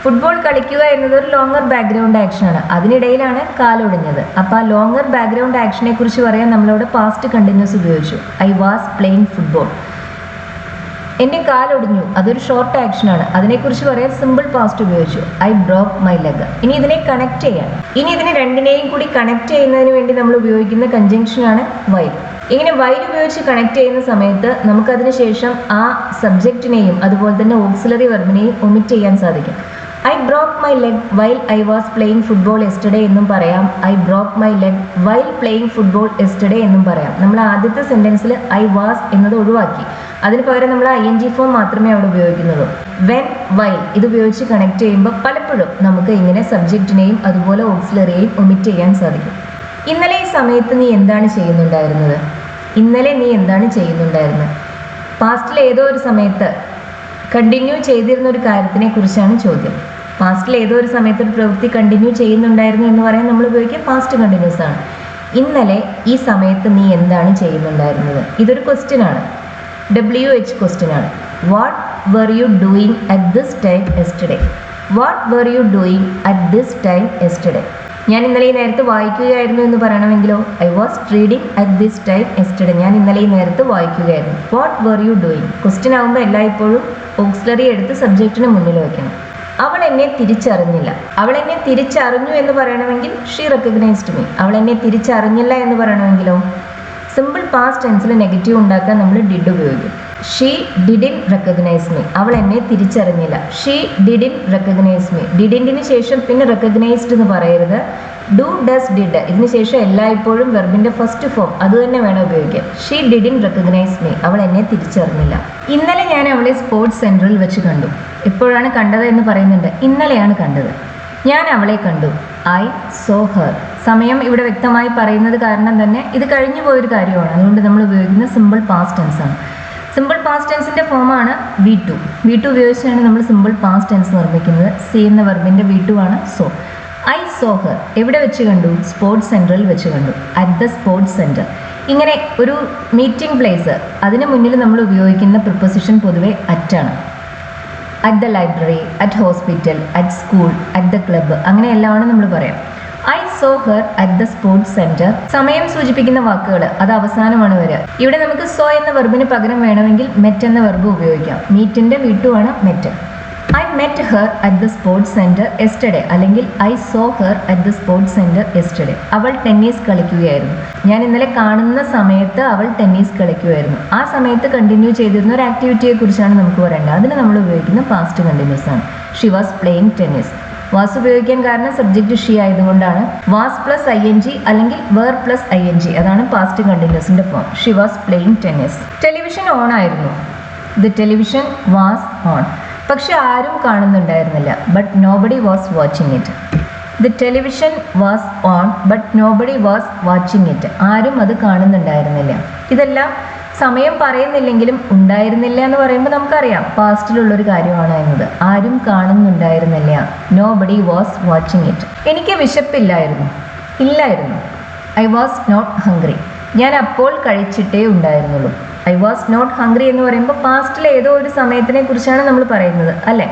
ഫുട്ബോൾ കളിക്കുക എന്നത് ഒരു ലോങ്ങർ ബാക്ക്ഗ്രൗണ്ട് ആക്ഷനാണ്. അതിനിടയിലാണ് കാലൊടിഞ്ഞത്. അപ്പോൾ ആ ലോങ്ങർ ബാക്ക്ഗ്രൗണ്ട് ആക്ഷനെ കുറിച്ച് പറയാൻ നമ്മളവിടെ പാസ്റ്റ് കണ്ടിന്യൂസ് ഉപയോഗിച്ചു. I was playing football. എൻ്റെ കാലൊടിഞ്ഞു, അതൊരു ഷോർട്ട് ആക്ഷനാണ്. അതിനെക്കുറിച്ച് പറയാൻ സിമ്പിൾ പാസ്റ്റ് ഉപയോഗിച്ചു. I broke my leg. ഇനി ഇതിനെ കണക്ട് ചെയ്യാം. ഇനി ഇതിനെ രണ്ടിനെയും കൂടി കണക്ട് ചെയ്യുന്നതിന് വേണ്ടി നമ്മൾ ഉപയോഗിക്കുന്ന കൺജങ്ഷനാണ് വൈൽ. ഇങ്ങനെ വൈൽ ഉപയോഗിച്ച് കണക്ട് ചെയ്യുന്ന സമയത്ത് നമുക്കതിന് ശേഷം ആ സബ്ജക്റ്റിനെയും അതുപോലെ തന്നെ ഓക്സിലറി വെർബിനെയും ഒമിറ്റ് ചെയ്യാൻ സാധിക്കും. I broke my leg while I was playing football yesterday എന്നും പറയാം. I broke my leg while playing football yesterday എന്നും പറയാം. നമ്മൾ ആദ്യത്തെ സെൻറ്റൻസിൽ ഐ വാസ് എന്നത് ഒഴിവാക്കി. അതിന് പകരം നമ്മൾ ING ഫോം മാത്രമേ അവിടെ ഉപയോഗിക്കുന്നുള്ളൂ. വെൻ, വൈൽ ഇത് ഉപയോഗിച്ച് കണക്ട് ചെയ്യുമ്പോൾ പലപ്പോഴും നമുക്ക് ഇങ്ങനെ സബ്ജക്റ്റിനെയും അതുപോലെ ഓക്സിലറിയെയും ഒമിറ്റ് ചെയ്യാൻ സാധിക്കും. ഇന്നലെ ഈ സമയത്ത് നീ എന്താണ് ചെയ്യുന്നുണ്ടായിരുന്നത്? ഇന്നലെ നീ എന്താണ് ചെയ്യുന്നുണ്ടായിരുന്നത്? പാസ്റ്റിൽ ഏതോ ഒരു സമയത്ത് കണ്ടിന്യൂ ചെയ്തിരുന്ന ഒരു കാര്യത്തിനെ കുറിച്ചാണ് ചോദ്യം. പാസ്റ്റിൽ ഏതോ ഒരു സമയത്ത് ഒരു പ്രവൃത്തി കണ്ടിന്യൂ ചെയ്യുന്നുണ്ടായിരുന്നു എന്ന് പറയാൻ നമ്മൾ ഉപയോഗിക്കുക പാസ്റ്റ് കണ്ടിന്യൂസ് ആണ്. ഇന്നലെ ഈ സമയത്ത് നീ എന്താണ് ചെയ്യുന്നുണ്ടായിരുന്നത്? ഇതൊരു ക്വസ്റ്റ്യൻ ആണ്, WH ക്വസ്റ്റ്യൻ ആണ്. What were you doing at this time yesterday? What were you doing at this time yesterday? ഞാൻ ഇന്നലെ ഈ നേരത്ത് വായിക്കുകയായിരുന്നു എന്ന് പറയണമെങ്കിലോ I was reading at this time yesterday. ഞാൻ ഇന്നലെ ഈ നേരത്ത് വായിക്കുകയായിരുന്നു. What were you doing? Question ആകുമ്പോൾ എല്ലായ്പ്പോഴും ഓക്സിലറി എടുത്ത് സബ്ജക്റ്റിന് മുന്നിൽ വയ്ക്കണം. അവൾ എന്നെ തിരിച്ചറിഞ്ഞില്ല. അവൾ എന്നെ തിരിച്ചറിഞ്ഞു എന്ന് പറയണമെങ്കിൽ ഷീ റെക്കഗ്നൈസ്ഡ് മീ. അവൾ എന്നെ തിരിച്ചറിഞ്ഞില്ല എന്ന് പറയണമെങ്കിലോ സിമ്പിൾ പാസ്റ്റ് ടെൻസിൽ നെഗറ്റീവ് ഉണ്ടാക്കാൻ നമ്മൾ ഡിഡ് ഉപയോഗിക്കും. She didn't recognise me. അവൾ എന്നെ തിരിച്ചറിഞ്ഞില്ല. She didn't recognise me. ഡിഡിൻ്റെ ശേഷം പിന്നെ റെക്കഗ്നൈസ്ഡ് എന്ന് പറയരുത്. ഡു ഡസ് ഡിഡ് ഇതിന് ശേഷം എല്ലായ്പ്പോഴും വെർബിൻ്റെ ഫസ്റ്റ് ഫോം അത് തന്നെ വേണം ഉപയോഗിക്കാൻ. She didn't recognise me. അവൾ എന്നെ തിരിച്ചറിഞ്ഞില്ല. ഇന്നലെ ഞാൻ അവളെ സ്പോർട്സ് സെൻറ്ററിൽ വെച്ച് കണ്ടു. എപ്പോഴാണ് കണ്ടത് എന്ന് പറയുന്നുണ്ട്. ഇന്നലെയാണ് കണ്ടത്. ഞാൻ അവളെ കണ്ടു. I saw Har. സമയം ഇവിടെ വ്യക്തമായി പറയുന്നത് കാരണം തന്നെ ഇത് കഴിഞ്ഞു പോയൊരു കാര്യമാണ്. അതുകൊണ്ട് നമ്മൾ ഉപയോഗിക്കുന്ന സിമ്പിൾ പാസ്റ്റ് ടെൻസ് ആണ്. സിമ്പിൾ പാസ്റ്റ് ടെൻസിൻ്റെ ഫോമാണ് V2. V2 ഉപയോഗിച്ചാണ് നമ്മൾ സിമ്പിൾ പാസ്റ്റ് ടെൻസ് നിർമ്മിക്കുന്നത്. സി എന്ന വെർബിൻ്റെ V2 ആണ് സോ. I saw Har. എവിടെ വെച്ച് കണ്ടു? സ്പോർട്സ് സെൻറ്ററിൽ വെച്ച് കണ്ടു. At the sports centre. ഇങ്ങനെ ഒരു മീറ്റിംഗ് പ്ലേസ് അതിന് മുന്നിൽ നമ്മൾ ഉപയോഗിക്കുന്ന പ്രിപ്പോസിഷൻ പൊതുവെ അറ്റാണ്. At the library, at hospital, at school, at the club അങ്ങനെയെല്ലാമാണ് നമ്മൾ പറയാം. I saw her at the sports centre. സമയം സൂചിപ്പിക്കുന്ന വാക്കുകൾ അത് അവസാനമാണ് വരിക. ഇവിടെ നമുക്ക് സോ എന്ന വെർബിന് പകരം വേണമെങ്കിൽ മെറ്റ് എന്ന വെർബ് ഉപയോഗിക്കാം. മീറ്റിൻ്റെ V2 ആണ് met. I met her at the sports centre yesterday അല്ലെങ്കിൽ I saw her at the sports centre yesterday. അവൾ ടെന്നീസ് കളിക്കുകയായിരുന്നു. ഞാൻ ഇന്നലെ കാണുന്ന സമയത്ത് അവൾ ടെന്നീസ് കളിക്കുകയായിരുന്നു. ആ സമയത്ത് കണ്ടിന്യൂ ചെയ്തിരുന്ന ഒരു ആക്ടിവിറ്റിയെ കുറിച്ചാണ് നമുക്ക് പറയേണ്ടത്. അതിന് നമ്മൾ ഉപയോഗിക്കുന്ന പാസ്റ്റ് കണ്ടിന്യൂസ് ആണ്. She was playing tennis. Was ഉപയോഗിക്കാൻ കാരണം സബ്ജക്റ്റ് ഷീ ആയതുകൊണ്ടാണ്. വാസ് പ്ലസ് ING അല്ലെങ്കിൽ വേർ പ്ലസ് ING അതാണ് പാസ്റ്റ് കണ്ടിന്യൂസിൻ്റെ form. She was playing tennis. Television on ആയിരുന്നു. The television was on. പക്ഷെ ആരും കാണുന്നുണ്ടായിരുന്നില്ല. But nobody was watching it. The television was on but nobody was watching it. ആരും അത് കാണുന്നുണ്ടായിരുന്നില്ല. ഇതെല്ലാം സമയം പറയുന്നില്ലെങ്കിലും ഉണ്ടായിരുന്നില്ല എന്ന് പറയുമ്പോൾ നമുക്കറിയാം പാസ്റ്റിലുള്ളൊരു കാര്യമാണ് എന്നത്. ആരും കാണുന്നുണ്ടായിരുന്നില്ല. Nobody was watching it. എനിക്ക് വിശപ്പില്ലായിരുന്നു. ഇല്ലായിരുന്നു. I was not hungry. ഞാൻ അപ്പോൾ കഴിച്ചിട്ടേ ഉണ്ടായിരുന്നുള്ളൂ. ഐ വാസ് നോട്ട് ഹംഗ്രി എന്ന് പറയുമ്പോൾ പാസ്റ്റിലെ ഏതോ ഒരു സമയത്തിനെ കുറിച്ചാണ് നമ്മൾ പറയുന്നത് അല്ലേ?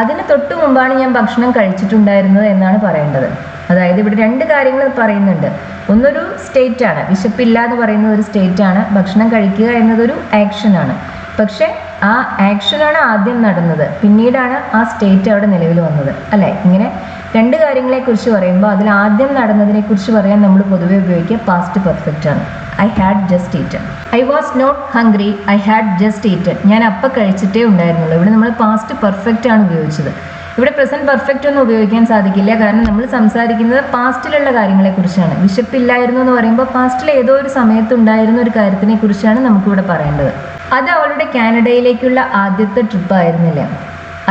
അതിന് തൊട്ട് മുമ്പാണ് ഞാൻ ഭക്ഷണം കഴിച്ചിട്ടുണ്ടായിരുന്നത് എന്നാണ് പറയേണ്ടത്. അതായത് ഇവിടെ രണ്ട് കാര്യങ്ങൾ പറയുന്നുണ്ട്. ഒന്നൊരു സ്റ്റേറ്റ് ആണ്, വിശപ്പില്ല എന്ന് പറയുന്നത് ഒരു സ്റ്റേറ്റ് ആണ്. ഭക്ഷണം കഴിക്കുക എന്നതൊരു ആക്ഷനാണ്. പക്ഷെ ആ ആക്ഷനാണ് ആദ്യം നടന്നത്, പിന്നീടാണ് ആ സ്റ്റേറ്റ് അവിടെ നിലവിൽ വന്നത് അല്ലേ? ഇങ്ങനെ രണ്ട് കാര്യങ്ങളെക്കുറിച്ച് പറയുമ്പോൾ അതിൽ ആദ്യം നടന്നതിനെക്കുറിച്ച് പറയാൻ നമ്മൾ പൊതുവെ ഉപയോഗിക്കുക പാസ്റ്റ് പെർഫെക്റ്റ് ആണ്. I had just eaten. I was not hungry. I had just eaten. ഞാൻ അപ്പം കഴിച്ചിട്ടേ ഉണ്ടായിരുന്നുള്ളൂ. ഇവിടെ നമ്മൾ പാസ്റ്റ് പെർഫെക്റ്റ് ആണ് ഉപയോഗിച്ചത്. ഇവിടെ പ്രസൻറ്റ് പെർഫെക്റ്റ് ഒന്നും ഉപയോഗിക്കാൻ സാധിക്കില്ല. കാരണം നമ്മൾ സംസാരിക്കുന്നത് പാസ്റ്റിലുള്ള കാര്യങ്ങളെക്കുറിച്ചാണ്. വിശപ്പില്ലായിരുന്നു എന്ന് പറയുമ്പോൾ പാസ്റ്റിൽ ഏതോ ഒരു സമയത്തുണ്ടായിരുന്ന ഒരു കാര്യത്തിനെ കുറിച്ചാണ് നമുക്കിവിടെ പറയേണ്ടത്. അത് അവളുടെ കാനഡയിലേക്കുള്ള ആദ്യത്തെ ട്രിപ്പ് ആയിരുന്നില്ല.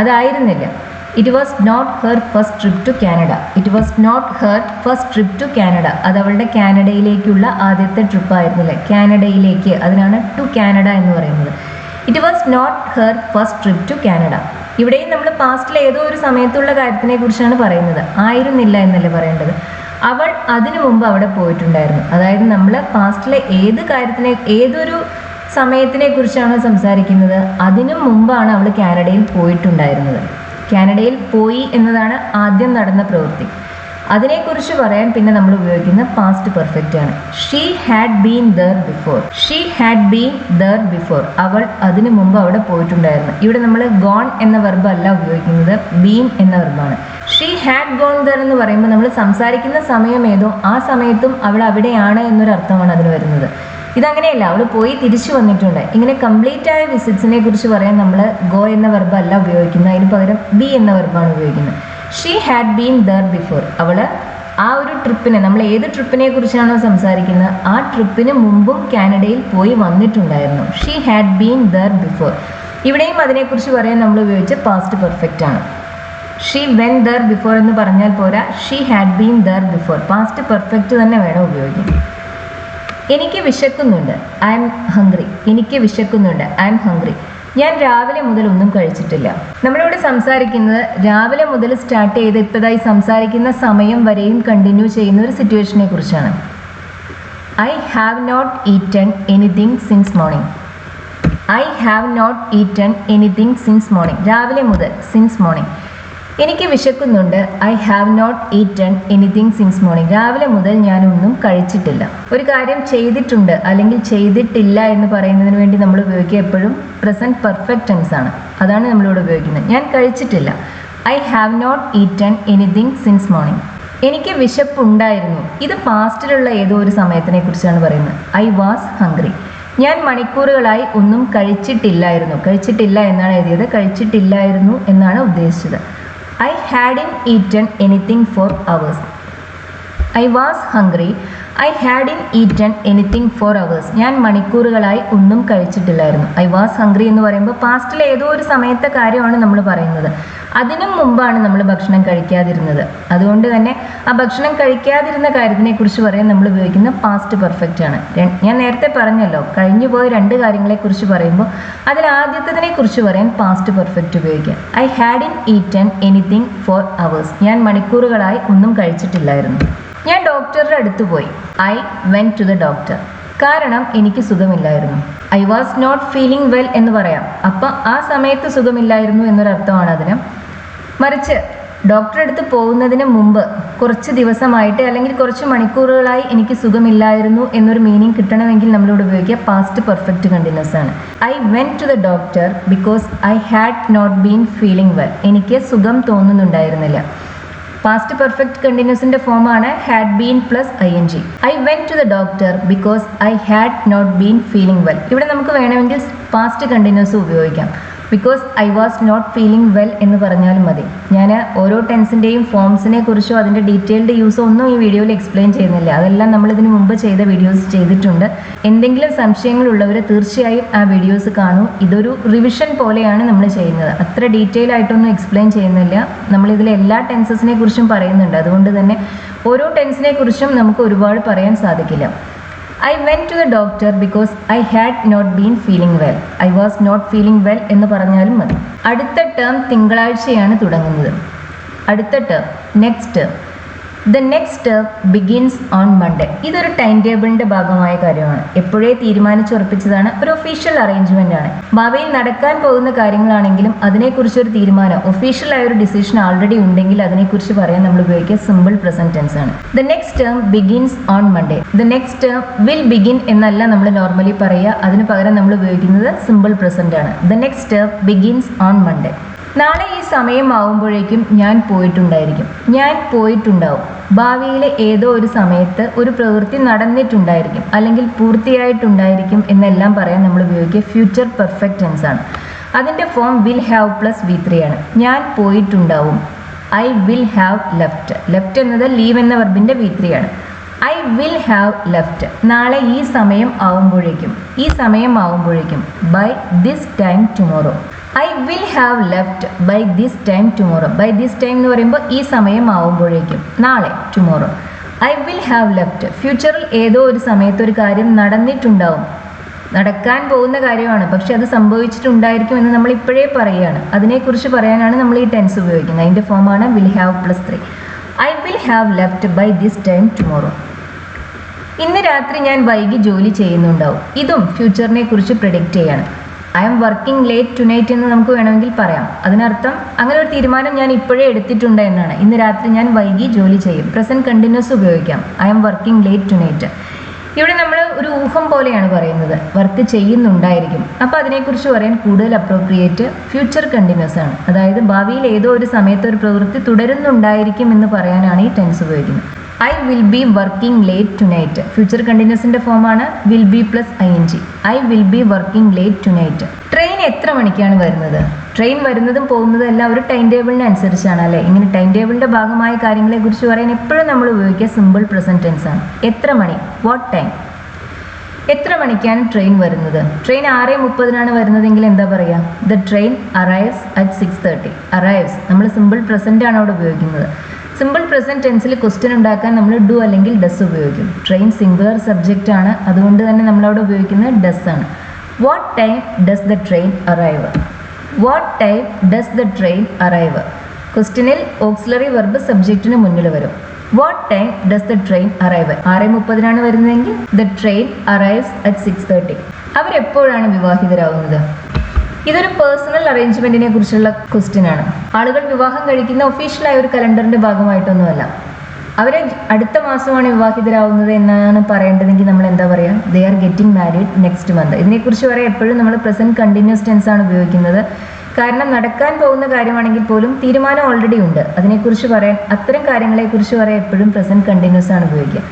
അതായിരുന്നില്ല. It was not her first trip to Canada. It was not her first trip to Canada. അത് അവളുടെ കാനഡയിലേക്കുള്ള ആദ്യത്തെ ട്രിപ്പ് ആയിരുന്നില്ല. കാനഡയിലേക്ക്, അതിനാണ് ടു കാനഡ എന്ന് പറയുന്നത്. It was not her first trip to Canada. ഇവിടെയും നമ്മൾ പാസ്റ്റിൽ ഏതോ ഒരു സമയത്തുള്ള കാര്യത്തിനെ കുറിച്ചാണ് പറയുന്നത്. ആയിരുന്നില്ല എന്നല്ലേ പറയേണ്ടത്. അവൾ അതിനു മുമ്പ് അവിടെ പോയിട്ടുണ്ടായിരുന്നു. അതായത് നമ്മൾ പാസ്റ്റിലെ ഏതൊരു സമയത്തിനെ കുറിച്ചാണോ സംസാരിക്കുന്നത് അതിനു മുമ്പാണ് അവൾ കാനഡയിൽ പോയിട്ടുണ്ടായിരുന്നത്. കാനഡയിൽ പോയി എന്നതാണ് ആദ്യം നടന്ന പ്രവൃത്തി. അതിനെക്കുറിച്ച് പറയാൻ പിന്നെ നമ്മൾ ഉപയോഗിക്കുന്ന പാസ്റ്റ് പെർഫെക്റ്റ് ആണ്. She had been there before. She had been there before. അവൾ അതിനു മുമ്പ് അവിടെ പോയിട്ടുണ്ടായിരുന്നു. ഇവിടെ നമ്മൾ ഗോൺ എന്ന വെർബ് അല്ല ഉപയോഗിക്കുന്നത്, ബീൻ എന്ന വെർബാണ്. ഷീ ഹാഡ് ഗോൺ ദർ എന്ന് പറയുമ്പോൾ നമ്മൾ സംസാരിക്കുന്ന സമയം ഏതോ ആ സമയത്തും അവൾ അവിടെയാണ് എന്നൊരു അർത്ഥമാണ് അതിന് വരുന്നത്. ഇതങ്ങനെയല്ല, അവൾ പോയി തിരിച്ചു വന്നിട്ടുണ്ട്. ഇങ്ങനെ കംപ്ലീറ്റ് ആയ വിസിറ്റ്സിനെ കുറിച്ച് പറയാൻ നമ്മൾ ഗോ എന്ന വെർബ് അല്ല ഉപയോഗിക്കുന്നത്, അതിന് പകരം ബി എന്ന വെർബാണ് ഉപയോഗിക്കുന്നത്. She had been there before. അവൾ ആ ഒരു ട്രിപ്പിനെ, നമ്മൾ ഏത് ട്രിപ്പിനെ കുറിച്ചാണോ സംസാരിക്കുന്നത് ആ ട്രിപ്പിന് മുമ്പും കാനഡയിൽ പോയി വന്നിട്ടുണ്ടായിരുന്നു. She had been there before. ഇവിടെയും അതിനെക്കുറിച്ച് പറയാൻ നമ്മൾ ഉപയോഗിച്ച പാസ്റ്റ് പെർഫെക്റ്റ് ആണ്. ഷീ വെൻ ദർ ബിഫോർ എന്ന് പറഞ്ഞാൽ പോരാ, she had been there before. Past perfect തന്നെ വേണം ഉപയോഗിക്കാൻ. എനിക്ക് വിശക്കുന്നുണ്ട്, ഐ എം ഹംഗ്രി. എനിക്ക് വിശക്കുന്നുണ്ട്, ഐ എം ഹംഗ്രി. ഞാൻ രാവിലെ മുതൽ ഒന്നും കഴിച്ചിട്ടില്ല. നമ്മളിവിടെ സംസാരിക്കുന്നത് രാവിലെ മുതൽ സ്റ്റാർട്ട് ചെയ്ത് ഇപ്പോഴായി സംസാരിക്കുന്ന സമയം വരെയും കണ്ടിന്യൂ ചെയ്യുന്ന ഒരു സിറ്റുവേഷനെ കുറിച്ചാണ്. I have not eaten anything since morning. I have not eaten anything since morning. രാവിലെ മുതൽ, സിൻസ് മോർണിംഗ്. എനിക്ക് വിശക്കുന്നുണ്ട്, I have not eaten anything since morning. രാവിലെ മുതൽ ഞാനൊന്നും കഴിച്ചിട്ടില്ല. ഒരു കാര്യം ചെയ്തിട്ടുണ്ട് അല്ലെങ്കിൽ ചെയ്തിട്ടില്ല എന്ന് പറയുന്നതിന് വേണ്ടി നമ്മൾ ഉപയോഗിക്കുക എപ്പോഴും പ്രസന്റ് പെർഫെക്റ്റ് ടെൻസ് ആണ്. അതാണ് നമ്മളിവിടെ ഉപയോഗിക്കുന്നത്. ഞാൻ കഴിച്ചിട്ടില്ല, I have not eaten anything since morning. എനിക്ക് വിശപ്പുണ്ടായിരുന്നു. ഇത് പാസ്റ്റിലുള്ള ഏതോ ഒരു സമയത്തിനെ കുറിച്ചാണ് പറയുന്നത്. I was hungry. ഞാൻ മണിക്കൂറുകളായി ഒന്നും കഴിച്ചിട്ടില്ലായിരുന്നു. കഴിച്ചിട്ടില്ല എന്നാണ് എഴുതിയത്, കഴിച്ചിട്ടില്ലായിരുന്നു എന്നാണ് ഉദ്ദേശിച്ചത്. I hadn't eaten anything for hours. I was hungry. I hadn't eaten anything for hours. ഞാൻ മണിക്കൂറുകളായി ഒന്നും കഴിച്ചിട്ടില്ലായിരുന്നു. I was hungry എന്ന് പറയുമ്പോൾ പാസ്റ്റിലെ ഏതോ ഒരു സമയത്തെ കാര്യമാണ് നമ്മൾ പറയുന്നത്. അതിനും മുമ്പാണ് നമ്മൾ ഭക്ഷണം കഴിക്കാതിരുന്നത്. അതുകൊണ്ട് തന്നെ ആ ഭക്ഷണം കഴിക്കാതിരുന്ന കാര്യത്തിനെ കുറിച്ച് പറയാൻ നമ്മൾ ഉപയോഗിക്കുന്ന പാസ്റ്റ് പെർഫെക്റ്റ് ആണ്. ഞാൻ നേരത്തെ പറഞ്ഞല്ലോ, കഴിഞ്ഞു പോയ രണ്ട് കാര്യങ്ങളെക്കുറിച്ച് പറയുമ്പോൾ അതിൽ ആദ്യത്തതിനെ കുറിച്ച് പറയാൻ പാസ്റ്റ് പെർഫെക്റ്റ് ഉപയോഗിക്കാം. I hadn't eaten anything for hours. ഞാൻ മണിക്കൂറുകളായി ഒന്നും കഴിച്ചിട്ടില്ലായിരുന്നു. ഞാൻ ഡോക്ടറുടെ അടുത്ത് പോയി. I went to the doctor. കാരണം എനിക്ക് സുഖമില്ലായിരുന്നു. I was not feeling well എന്ന് പറയാം. അപ്പം ആ സമയത്ത് സുഖമില്ലായിരുന്നു എന്നൊരർത്ഥമാണ് അതിന്. മറിച്ച് ഡോക്ടറെ അടുത്ത് പോകുന്നതിന് മുമ്പ് കുറച്ച് ദിവസമായിട്ട് അല്ലെങ്കിൽ കുറച്ച് മണിക്കൂറുകളായി എനിക്ക് സുഖമില്ലായിരുന്നു എന്നൊരു മീനിങ് കിട്ടണമെങ്കിൽ നമ്മളിവിടെ ഉപയോഗിക്കുക പാസ്റ്റ് പെർഫെക്റ്റ് കണ്ടിന്യൂസ് ആണ്. I went to the doctor because I had not been feeling well. എനിക്ക് സുഖം തോന്നുന്നുണ്ടായിരുന്നില്ല. പാസ്റ്റ് പെർഫെക്റ്റ് കണ്ടിന്യൂസിന്റെ ഫോമാണ് had been plus ing. I went to the doctor because I had not been feeling well. ഇവിടെ നമുക്ക് വേണമെങ്കിൽ past continuous ഉപയോഗിക്കാം. Because I was not feeling well എന്ന് പറഞ്ഞാലും മതി. ഞാൻ ഓരോ ടെൻസിൻ്റെയും ഫോംസിനെ കുറിച്ചോ അതിൻ്റെ ഡീറ്റെയിൽഡ് യൂസോ ഒന്നും ഈ വീഡിയോയിൽ എക്സ്പ്ലെയിൻ ചെയ്യുന്നില്ല. അതെല്ലാം നമ്മൾ ഇതിനു മുമ്പ് ചെയ്ത വീഡിയോസ് ചെയ്തിട്ടുണ്ട്. എന്തെങ്കിലും സംശയങ്ങളുള്ളവർ തീർച്ചയായും ആ വീഡിയോസ് കാണൂ. ഇതൊരു റിവിഷൻ പോലെയാണ് നമ്മൾ ചെയ്യുന്നത്. അത്ര ഡീറ്റെയിൽ ആയിട്ടൊന്നും എക്സ്പ്ലെയിൻ ചെയ്യുന്നില്ല. നമ്മളിതിൽ എല്ലാ ടെൻസസിനെ കുറിച്ചും പറയുന്നുണ്ട്. അതുകൊണ്ട് തന്നെ ഓരോ ടെൻസിനെ കുറിച്ചും നമുക്ക് ഒരുപാട് പറയാൻ സാധിക്കില്ല. I went to the doctor because I had not been feeling well. I was not feeling well എന്ന് പറഞ്ഞാലും മതി. അടുത്ത ടേം തിങ്കളാഴ്ചയാണ് തുടങ്ങുന്നത്. അടുത്ത term next term. The next term begins on Monday. ഇതൊരു ടൈം ടേബിളിൻ്റെ ഭാഗമായ കാര്യമാണ്. എപ്പോഴേ തീരുമാനിച്ചുറപ്പിച്ചതാണ്. ഒരു ഒഫീഷ്യൽ അറേഞ്ച്മെൻ്റ് ആണ്. ഭാവിയിൽ നടക്കാൻ പോകുന്ന കാര്യങ്ങളാണെങ്കിലും അതിനെക്കുറിച്ചൊരു തീരുമാനം, ഒഫീഷ്യലായ ഒരു ഡിസിഷൻ ആൾറെഡി ഉണ്ടെങ്കിൽ അതിനെക്കുറിച്ച് പറയാൻ നമ്മൾ ഉപയോഗിക്കുക സിമ്പിൾ പ്രസന്റ് ടെൻസ് ആണ്. The next term begins on Monday. The next term will begin എന്നല്ല നമ്മൾ നോർമലി പറയുക. അതിന് പകരം നമ്മൾ ഉപയോഗിക്കുന്നത് സിമ്പിൾ പ്രസന്റ് ആണ്. The next term begins on Monday. നാളെ ഈ സമയം ആവുമ്പോഴേക്കും ഞാൻ പോയിട്ടുണ്ടായിരിക്കും. ഞാൻ പോയിട്ടുണ്ടാവും. ഭാവിയിലെ ഏതോ ഒരു സമയത്ത് ഒരു പ്രവൃത്തി നടന്നിട്ടുണ്ടായിരിക്കും അല്ലെങ്കിൽ പൂർത്തിയായിട്ടുണ്ടായിരിക്കും എന്നെല്ലാം പറയാൻ നമ്മൾ ഉപയോഗിക്കുക ഫ്യൂച്ചർ പെർഫെക്റ്റ് ടെൻസ് ആണ്. അതിൻ്റെ form will have plus V3 ആണ്. ഞാൻ പോയിട്ടുണ്ടാവും. I will have left. Left എന്നത് ലീവ് എന്ന വെർബിൻ്റെ V3 ആണ്. I will have left. നാളെ ഈ സമയം ആവുമ്പോഴേക്കും. ഈ സമയം ആവുമ്പോഴേക്കും by this time tomorrow. I will have left by this time tomorrow. By this time എന്ന് പറയുമ്പോൾ ഈ സമയം ആവുമ്പോഴേക്കും, നാളെ, tomorrow. I will have left. ഫ്യൂച്ചറിൽ ഏതോ ഒരു സമയത്ത് ഒരു കാര്യം നടന്നിട്ടുണ്ടാവും. നടക്കാൻ പോകുന്ന കാര്യമാണ്, പക്ഷെ അത് സംഭവിച്ചിട്ടുണ്ടായിരിക്കും എന്ന് നമ്മൾ ഇപ്പോഴേ പറയുകയാണ്. അതിനെക്കുറിച്ച് പറയാനാണ് നമ്മൾ ഈ ടെൻസ് ഉപയോഗിക്കുന്നത്. അതിൻ്റെ ഫോമാണ് will have plus 3. I will have left by this time tomorrow. ഇന്ന് രാത്രി ഞാൻ വൈകി ജോലി ചെയ്യുന്നുണ്ടാവും. ഇതും ഫ്യൂച്ചറിനെ കുറിച്ച് പ്രെഡിക്റ്റ് ചെയ്യാണ്. I am working late tonight എന്ന് നമുക്ക് വേണമെങ്കിൽ പറയാം. അതിനർത്ഥം അങ്ങനെ ഒരു തീരുമാനം ഞാൻ ഇപ്പോഴേ എടുത്തിട്ടുണ്ട് എന്നാണ്. ഇന്ന് രാത്രി ഞാൻ വൈകി ജോലി ചെയ്യും. പ്രസന്റ് കണ്ടിന്യൂസ് ഉപയോഗിക്കാം. I am working late tonight. ഇവിടെ നമ്മൾ ഒരു ഊഹം പോലെയാണ് പറയുന്നത്. വർക്ക് ചെയ്യുന്നുണ്ടായിരിക്കും. അപ്പോൾ അതിനെക്കുറിച്ച് പറയാൻ കൂടുതൽ അപ്രോപ്രിയേറ്റ് ഫ്യൂച്ചർ കണ്ടിന്യൂസ് ആണ്. അതായത് ഭാവിയിൽ ഏതോ ഒരു സമയത്ത് ഒരു പ്രവൃത്തി തുടരുന്നുണ്ടായിരിക്കും എന്ന് പറയാനാണ് ഈ ടെൻസ് ഉപയോഗിക്കുന്നത്. I will be working late tonight. Future കണ്ടിന്യൂസിൻ്റെ ഫോമാണ് will be plus ing. I will be working late tonight. Train എത്ര മണിക്കാണ് വരുന്നത്? ട്രെയിൻ വരുന്നതും പോകുന്നതും എല്ലാം ഒരു ടൈം ടേബിളിന് അനുസരിച്ചാണ് അല്ലേ. ഇങ്ങനെ ടൈം ടേബിളിൻ്റെ ഭാഗമായ കാര്യങ്ങളെക്കുറിച്ച് പറയാൻ എപ്പോഴും നമ്മൾ ഉപയോഗിക്കുക സിമ്പിൾ പ്രസന്റ് ടെൻസ് ആണ്. എത്ര മണി? What time? എത്ര മണിക്കാണ് ട്രെയിൻ വരുന്നത്? ട്രെയിൻ 6:30 വരുന്നതെങ്കിൽ എന്താ പറയുക? The train arrives at 6:30. Arrives നമ്മൾ സിമ്പിൾ പ്രസന്റ് ആണ് അവിടെ ഉപയോഗിക്കുന്നത്. സിമ്പിൾ പ്രസന്റ് ടെൻസിൽ ക്വസ്റ്റ്യൻ ഉണ്ടാക്കാൻ നമ്മൾ ഡു അല്ലെങ്കിൽ ഡസ് ഉപയോഗിക്കും. ട്രെയിൻ സിംഗുലർ സബ്ജക്റ്റ് ആണ്, അതുകൊണ്ട് തന്നെ നമ്മളവിടെ ഉപയോഗിക്കുന്നത് ഡസ് ആണ്. What time does the train arrive? What time does the train arrive? ക്വസ്റ്റ്യനിൽ ഓക്സിലറി വെർബ് സബ്ജക്റ്റിന് മുന്നിൽ വരും. What time does the train arrive? 6:30 വരുന്നതെങ്കിൽ ദ ട്രെയിൻ അറൈവ്സ് അറ്റ് 6:30. അവരെപ്പോഴാണ് വിവാഹിതരാകുന്നത്? ഇതൊരു പേഴ്സണൽ അറേഞ്ച്മെന്റിനെ കുറിച്ചുള്ള ക്വസ്റ്റ്യൻ ആണ്. ആളുകൾ വിവാഹം കഴിക്കുന്ന ഒഫീഷ്യലായ ഒരു കലണ്ടറിന്റെ ഭാഗമായിട്ടൊന്നുമല്ല. അവരെ അടുത്ത മാസമാണ് വിവാഹിതരാകുന്നത് എന്നാണ് പറയേണ്ടതെങ്കിൽ നമ്മൾ എന്താ പറയുക? ദേ are getting married next month. ഇതിനെക്കുറിച്ച് പറയാൻ എപ്പോഴും നമ്മൾ പ്രസന്റ് കണ്ടിന്യൂസ് ടെൻസ് ആണ് ഉപയോഗിക്കുന്നത്. കാരണം നടക്കാൻ പോകുന്ന കാര്യമാണെങ്കിൽ പോലും തീരുമാനം ഓൾറെഡി ഉണ്ട്. അതിനെക്കുറിച്ച് പറയാൻ, അത്തരം കാര്യങ്ങളെക്കുറിച്ച് പറയാൻ എപ്പോഴും പ്രസന്റ് കണ്ടിന്യൂസ് ആണ് ഉപയോഗിക്കുക.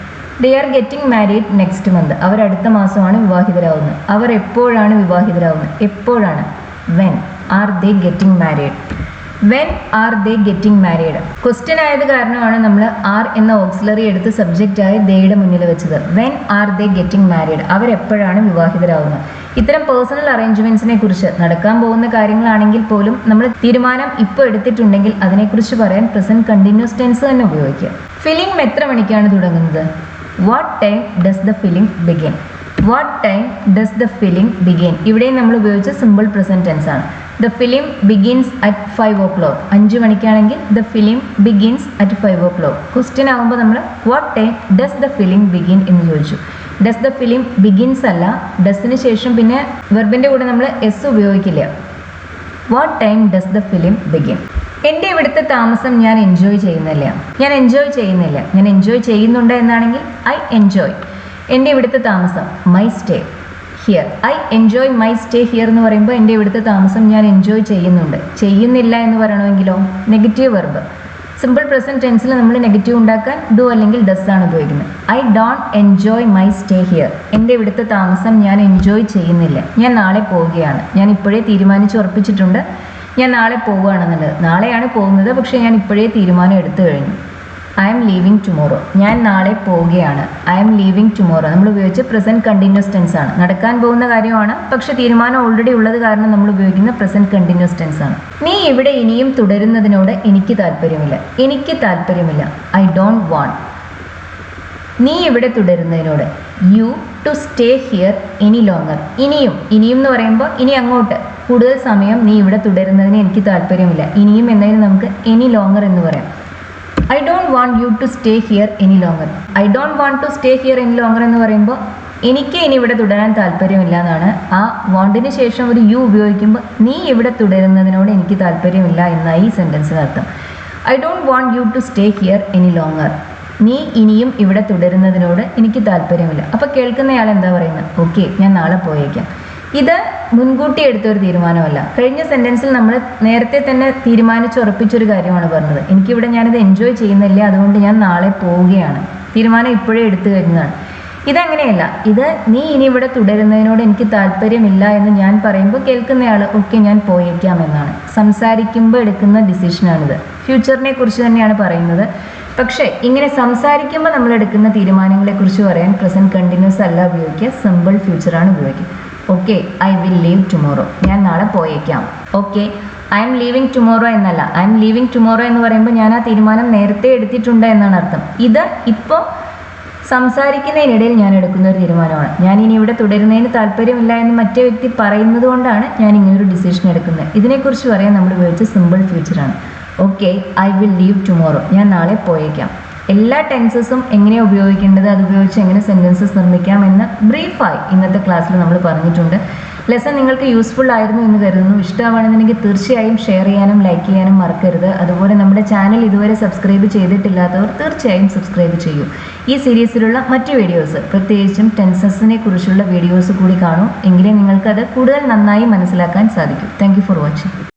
They are getting married next month. അവർ അടുത്ത മാസമാണ് വിവാഹിതരാകുന്നത്. അവർ എപ്പോഴാണ് വിവാഹിതരാകുന്നത്? എപ്പോഴാണ്? When are they getting married? When are they getting married? Question ആയത് കാരണമാണ് നമ്മൾ ആർ എന്ന ഓക്സിലറി എടുത്ത് സബ്ജക്റ്റായി ദേയുടെ മുന്നിൽ വെച്ചത്. When are they getting married? അവരെപ്പോഴാണ് വിവാഹിതരാകുന്നത്? ഇത്തരം പേഴ്സണൽ അറേഞ്ച്മെന്റ്സിനെ കുറിച്ച്, നടക്കാൻ പോകുന്ന കാര്യങ്ങളാണെങ്കിൽ പോലും നമ്മൾ തീരുമാനം ഇപ്പോൾ എടുത്തിട്ടുണ്ടെങ്കിൽ അതിനെക്കുറിച്ച് പറയാൻ പ്രസന്റ് കണ്ടിന്യൂസ് ടെൻസ് തന്നെ ഉപയോഗിക്കുക. ഫിലിം എത്ര മണിക്കാണ് തുടങ്ങുന്നത്? What time does the film begin? What time does the film begin? ഇവിടെയും നമ്മൾ ഉപയോഗിച്ച സിമ്പിൾ പ്രസന്റ് ടെൻസ് ആണ്. The film begins at 5 o'clock. 5 മണിക്കാണെങ്കിൽ the film begins at 5 o'clock. Question ആകുമ്പോൾ നമ്മൾ what time does the film begin എന്ന് ചോദിച്ചു. Does the film begins അല്ല, ഡസിന് ശേഷം പിന്നെ വെർബിന്റെ കൂടെ നമ്മൾ എസ് ഉപയോഗിക്കില്ല. What time does the film begin? എൻ്റെ ഇവിടുത്തെ താമസം ഞാൻ എൻജോയ് ചെയ്യുന്നില്ല. ഞാൻ എൻജോയ് ചെയ്യുന്നില്ല. ഞാൻ എൻജോയ് ചെയ്യുന്നുണ്ട് എന്നാണെങ്കിൽ ഐ എൻജോയ്. എൻ്റെ ഇവിടുത്തെ താമസം my stay here. I enjoy my stay here എന്ന് പറയുമ്പോൾ എൻ്റെ ഇവിടുത്തെ താമസം ഞാൻ എൻജോയ് ചെയ്യുന്നുണ്ട്. ചെയ്യുന്നില്ല എന്ന് പറയണമെങ്കിലോ നെഗറ്റീവ് വെർബ്. സിമ്പിൾ പ്രസന്റ് ടെൻസിൽ നമ്മൾ നെഗറ്റീവ് ഉണ്ടാക്കാൻ ഡു അല്ലെങ്കിൽ ഡസ് ആണ് ഉപയോഗിക്കുന്നത്. I don't enjoy my stay here. എൻ്റെ ഇവിടുത്തെ താമസം ഞാൻ എൻജോയ് ചെയ്യുന്നില്ല. ഞാൻ നാളെ പോവുകയാണ്. ഞാൻ ഇപ്പോഴേ തീരുമാനിച്ച് ഉറപ്പിച്ചിട്ടുണ്ട് ഞാൻ നാളെ പോവുകയാണെന്നുള്ളത്. നാളെയാണ് പോകുന്നത്, പക്ഷേ ഞാൻ ഇപ്പോഴേ തീരുമാനം എടുത്തു കഴിഞ്ഞു. I am leaving tomorrow. ഞാൻ നാളെ പോവുകയാണ്. ഐ എം ലീവിങ് ടുമോറോ നമ്മൾ ഉപയോഗിച്ച് പ്രസന്റ് കണ്ടിന്യൂസ് ടെൻസ് ആണ്. നടക്കാൻ പോകുന്ന കാര്യമാണ്, പക്ഷെ തീരുമാനം ഓൾറെഡി ഉള്ളത് കാരണം നമ്മൾ ഉപയോഗിക്കുന്ന പ്രസന്റ് കണ്ടിന്യൂസ് ടെൻസ് ആണ്. നീ ഇവിടെ ഇനിയും തുടരുന്നതിനോട് എനിക്ക് താല്പര്യമില്ല. എനിക്ക് താല്പര്യമില്ല. I don't want. നീ ഇവിടെ തുടരുന്നതിനോട് you to stay here any longer. ഇനിയും, ഇനിയും എന്ന് പറയുമ്പോൾ ഇനി അങ്ങോട്ട് കൂടുതൽ സമയം നീ ഇവിടെ തുടരുന്നതിന് എനിക്ക് താല്പര്യമില്ല. ഇനിയും എന്നതിന് നമുക്ക് എനി ലോങ്ങർ എന്ന് പറയാം. I don't want you to stay here any longer. I don't want to stay here any longer എന്ന് പറയുമ്പോൾ എനിക്ക് ഇനി ഇവിടെ തുടരാൻ താല്പര്യമില്ല എന്നാണ്. ആ വാണ്ടിന് ശേഷം ഒരു യു ഉപയോഗിക്കുമ്പോൾ നീ ഇവിടെ തുടരുന്നതിനോട് എനിക്ക് താല്പര്യമില്ല എന്നായി ഈ സെൻറ്റൻസിന് അർത്ഥം. I don't want you to stay here any longer. നീ ഇനിയും ഇവിടെ തുടരുന്നതിനോട് എനിക്ക് താല്പര്യമില്ല. അപ്പോൾ കേൾക്കുന്നയാൾ എന്താ പറയുന്നത്? ഓക്കെ, ഞാൻ നാളെ പോയേക്കാം. ഇത് മുൻകൂട്ടി എടുത്തൊരു തീരുമാനമല്ല. കഴിഞ്ഞ സെൻറ്റൻസിൽ നമ്മൾ നേരത്തെ തന്നെ തീരുമാനിച്ചുറപ്പിച്ചൊരു കാര്യമാണ് പറഞ്ഞത്. എനിക്കിവിടെ ഞാനിത് എൻജോയ് ചെയ്യുന്നില്ല, അതുകൊണ്ട് ഞാൻ നാളെ പോവുകയാണ്. തീരുമാനം ഇപ്പോഴേ എടുത്തു കഴിഞ്ഞതാണ്. ഇതങ്ങനെയല്ല. ഇത് നീ ഇനി ഇവിടെ തുടരുന്നതിനോട് എനിക്ക് താല്പര്യമില്ല എന്ന് ഞാൻ പറയുമ്പോൾ കേൾക്കുന്നയാൾ ഓക്കെ ഞാൻ പോയേക്കാം എന്നാണ്. സംസാരിക്കുമ്പോൾ എടുക്കുന്ന ഡിസിഷനാണിത്. ഫ്യൂച്ചറിനെ കുറിച്ച് തന്നെയാണ് പറയുന്നത്. പക്ഷേ ഇങ്ങനെ സംസാരിക്കുമ്പോൾ നമ്മൾ എടുക്കുന്ന തീരുമാനങ്ങളെക്കുറിച്ച് പറയാൻ പ്രസന്റ് കണ്ടിന്യൂസ് അല്ല ഉപയോഗിക്കുക, സിമ്പിൾ ഫ്യൂച്ചറാണ് ഉപയോഗിക്കുക. Okay, I will leave tomorrow. ഞാൻ നാളെ പോയേക്കാം. Okay, I am leaving tomorrow എന്നല്ല. ഐ എം ലീവിങ് ടുമോറോ എന്ന് പറയുമ്പോൾ ഞാൻ ആ തീരുമാനം നേരത്തെ എടുത്തിട്ടുണ്ട് എന്നാണ് അർത്ഥം. ഇത് ഇപ്പോൾ സംസാരിക്കുന്നതിനിടയിൽ ഞാൻ എടുക്കുന്ന ഒരു തീരുമാനമാണ്. ഞാൻ ഇനി ഇവിടെ തുടരുന്നതിന് താല്പര്യമില്ല എന്ന് മറ്റേ വ്യക്തി പറയുന്നത് കൊണ്ടാണ് ഞാൻ ഇങ്ങനൊരു ഡിസിഷൻ എടുക്കുന്നത്. ഇതിനെക്കുറിച്ച് പറയാൻ നമ്മൾ ഉപയോഗിച്ച സിമ്പിൾ ഫ്യൂച്ചറാണ്. Okay, I will leave tomorrow. ഞാൻ നാളെ പോയേക്കാം. എല്ലാ ടെൻസസും എങ്ങനെയാണ് ഉപയോഗിക്കേണ്ടത്, അത് ഉപയോഗിച്ച് എങ്ങനെ സെൻറ്റൻസസ് നിർമ്മിക്കാം എന്ന് ബ്രീഫായി ഇന്നത്തെ ക്ലാസ്സിൽ നമ്മൾ പറഞ്ഞിട്ടുണ്ട്. ലെസൺ നിങ്ങൾക്ക് യൂസ്ഫുൾ ആയിരുന്നു എന്ന് കരുതുന്നു. ഇഷ്ടമാണെന്നുണ്ടെങ്കിൽ തീർച്ചയായും ഷെയർ ചെയ്യാനും ലൈക്ക് ചെയ്യാനും മറക്കരുത്. അതുപോലെ നമ്മുടെ ചാനൽ ഇതുവരെ സബ്സ്ക്രൈബ് ചെയ്തിട്ടില്ലാത്തവർ തീർച്ചയായും സബ്സ്ക്രൈബ് ചെയ്യൂ. ഈ സീരീസിലുള്ള മറ്റ് വീഡിയോസ്, പ്രത്യേകിച്ചും ടെൻസസിനെ കുറിച്ചുള്ള വീഡിയോസ് കൂടി കാണൂ. എങ്കിലേ നിങ്ങൾക്കത് കൂടുതൽ നന്നായി മനസ്സിലാക്കാൻ സാധിക്കും. Thank you for watching.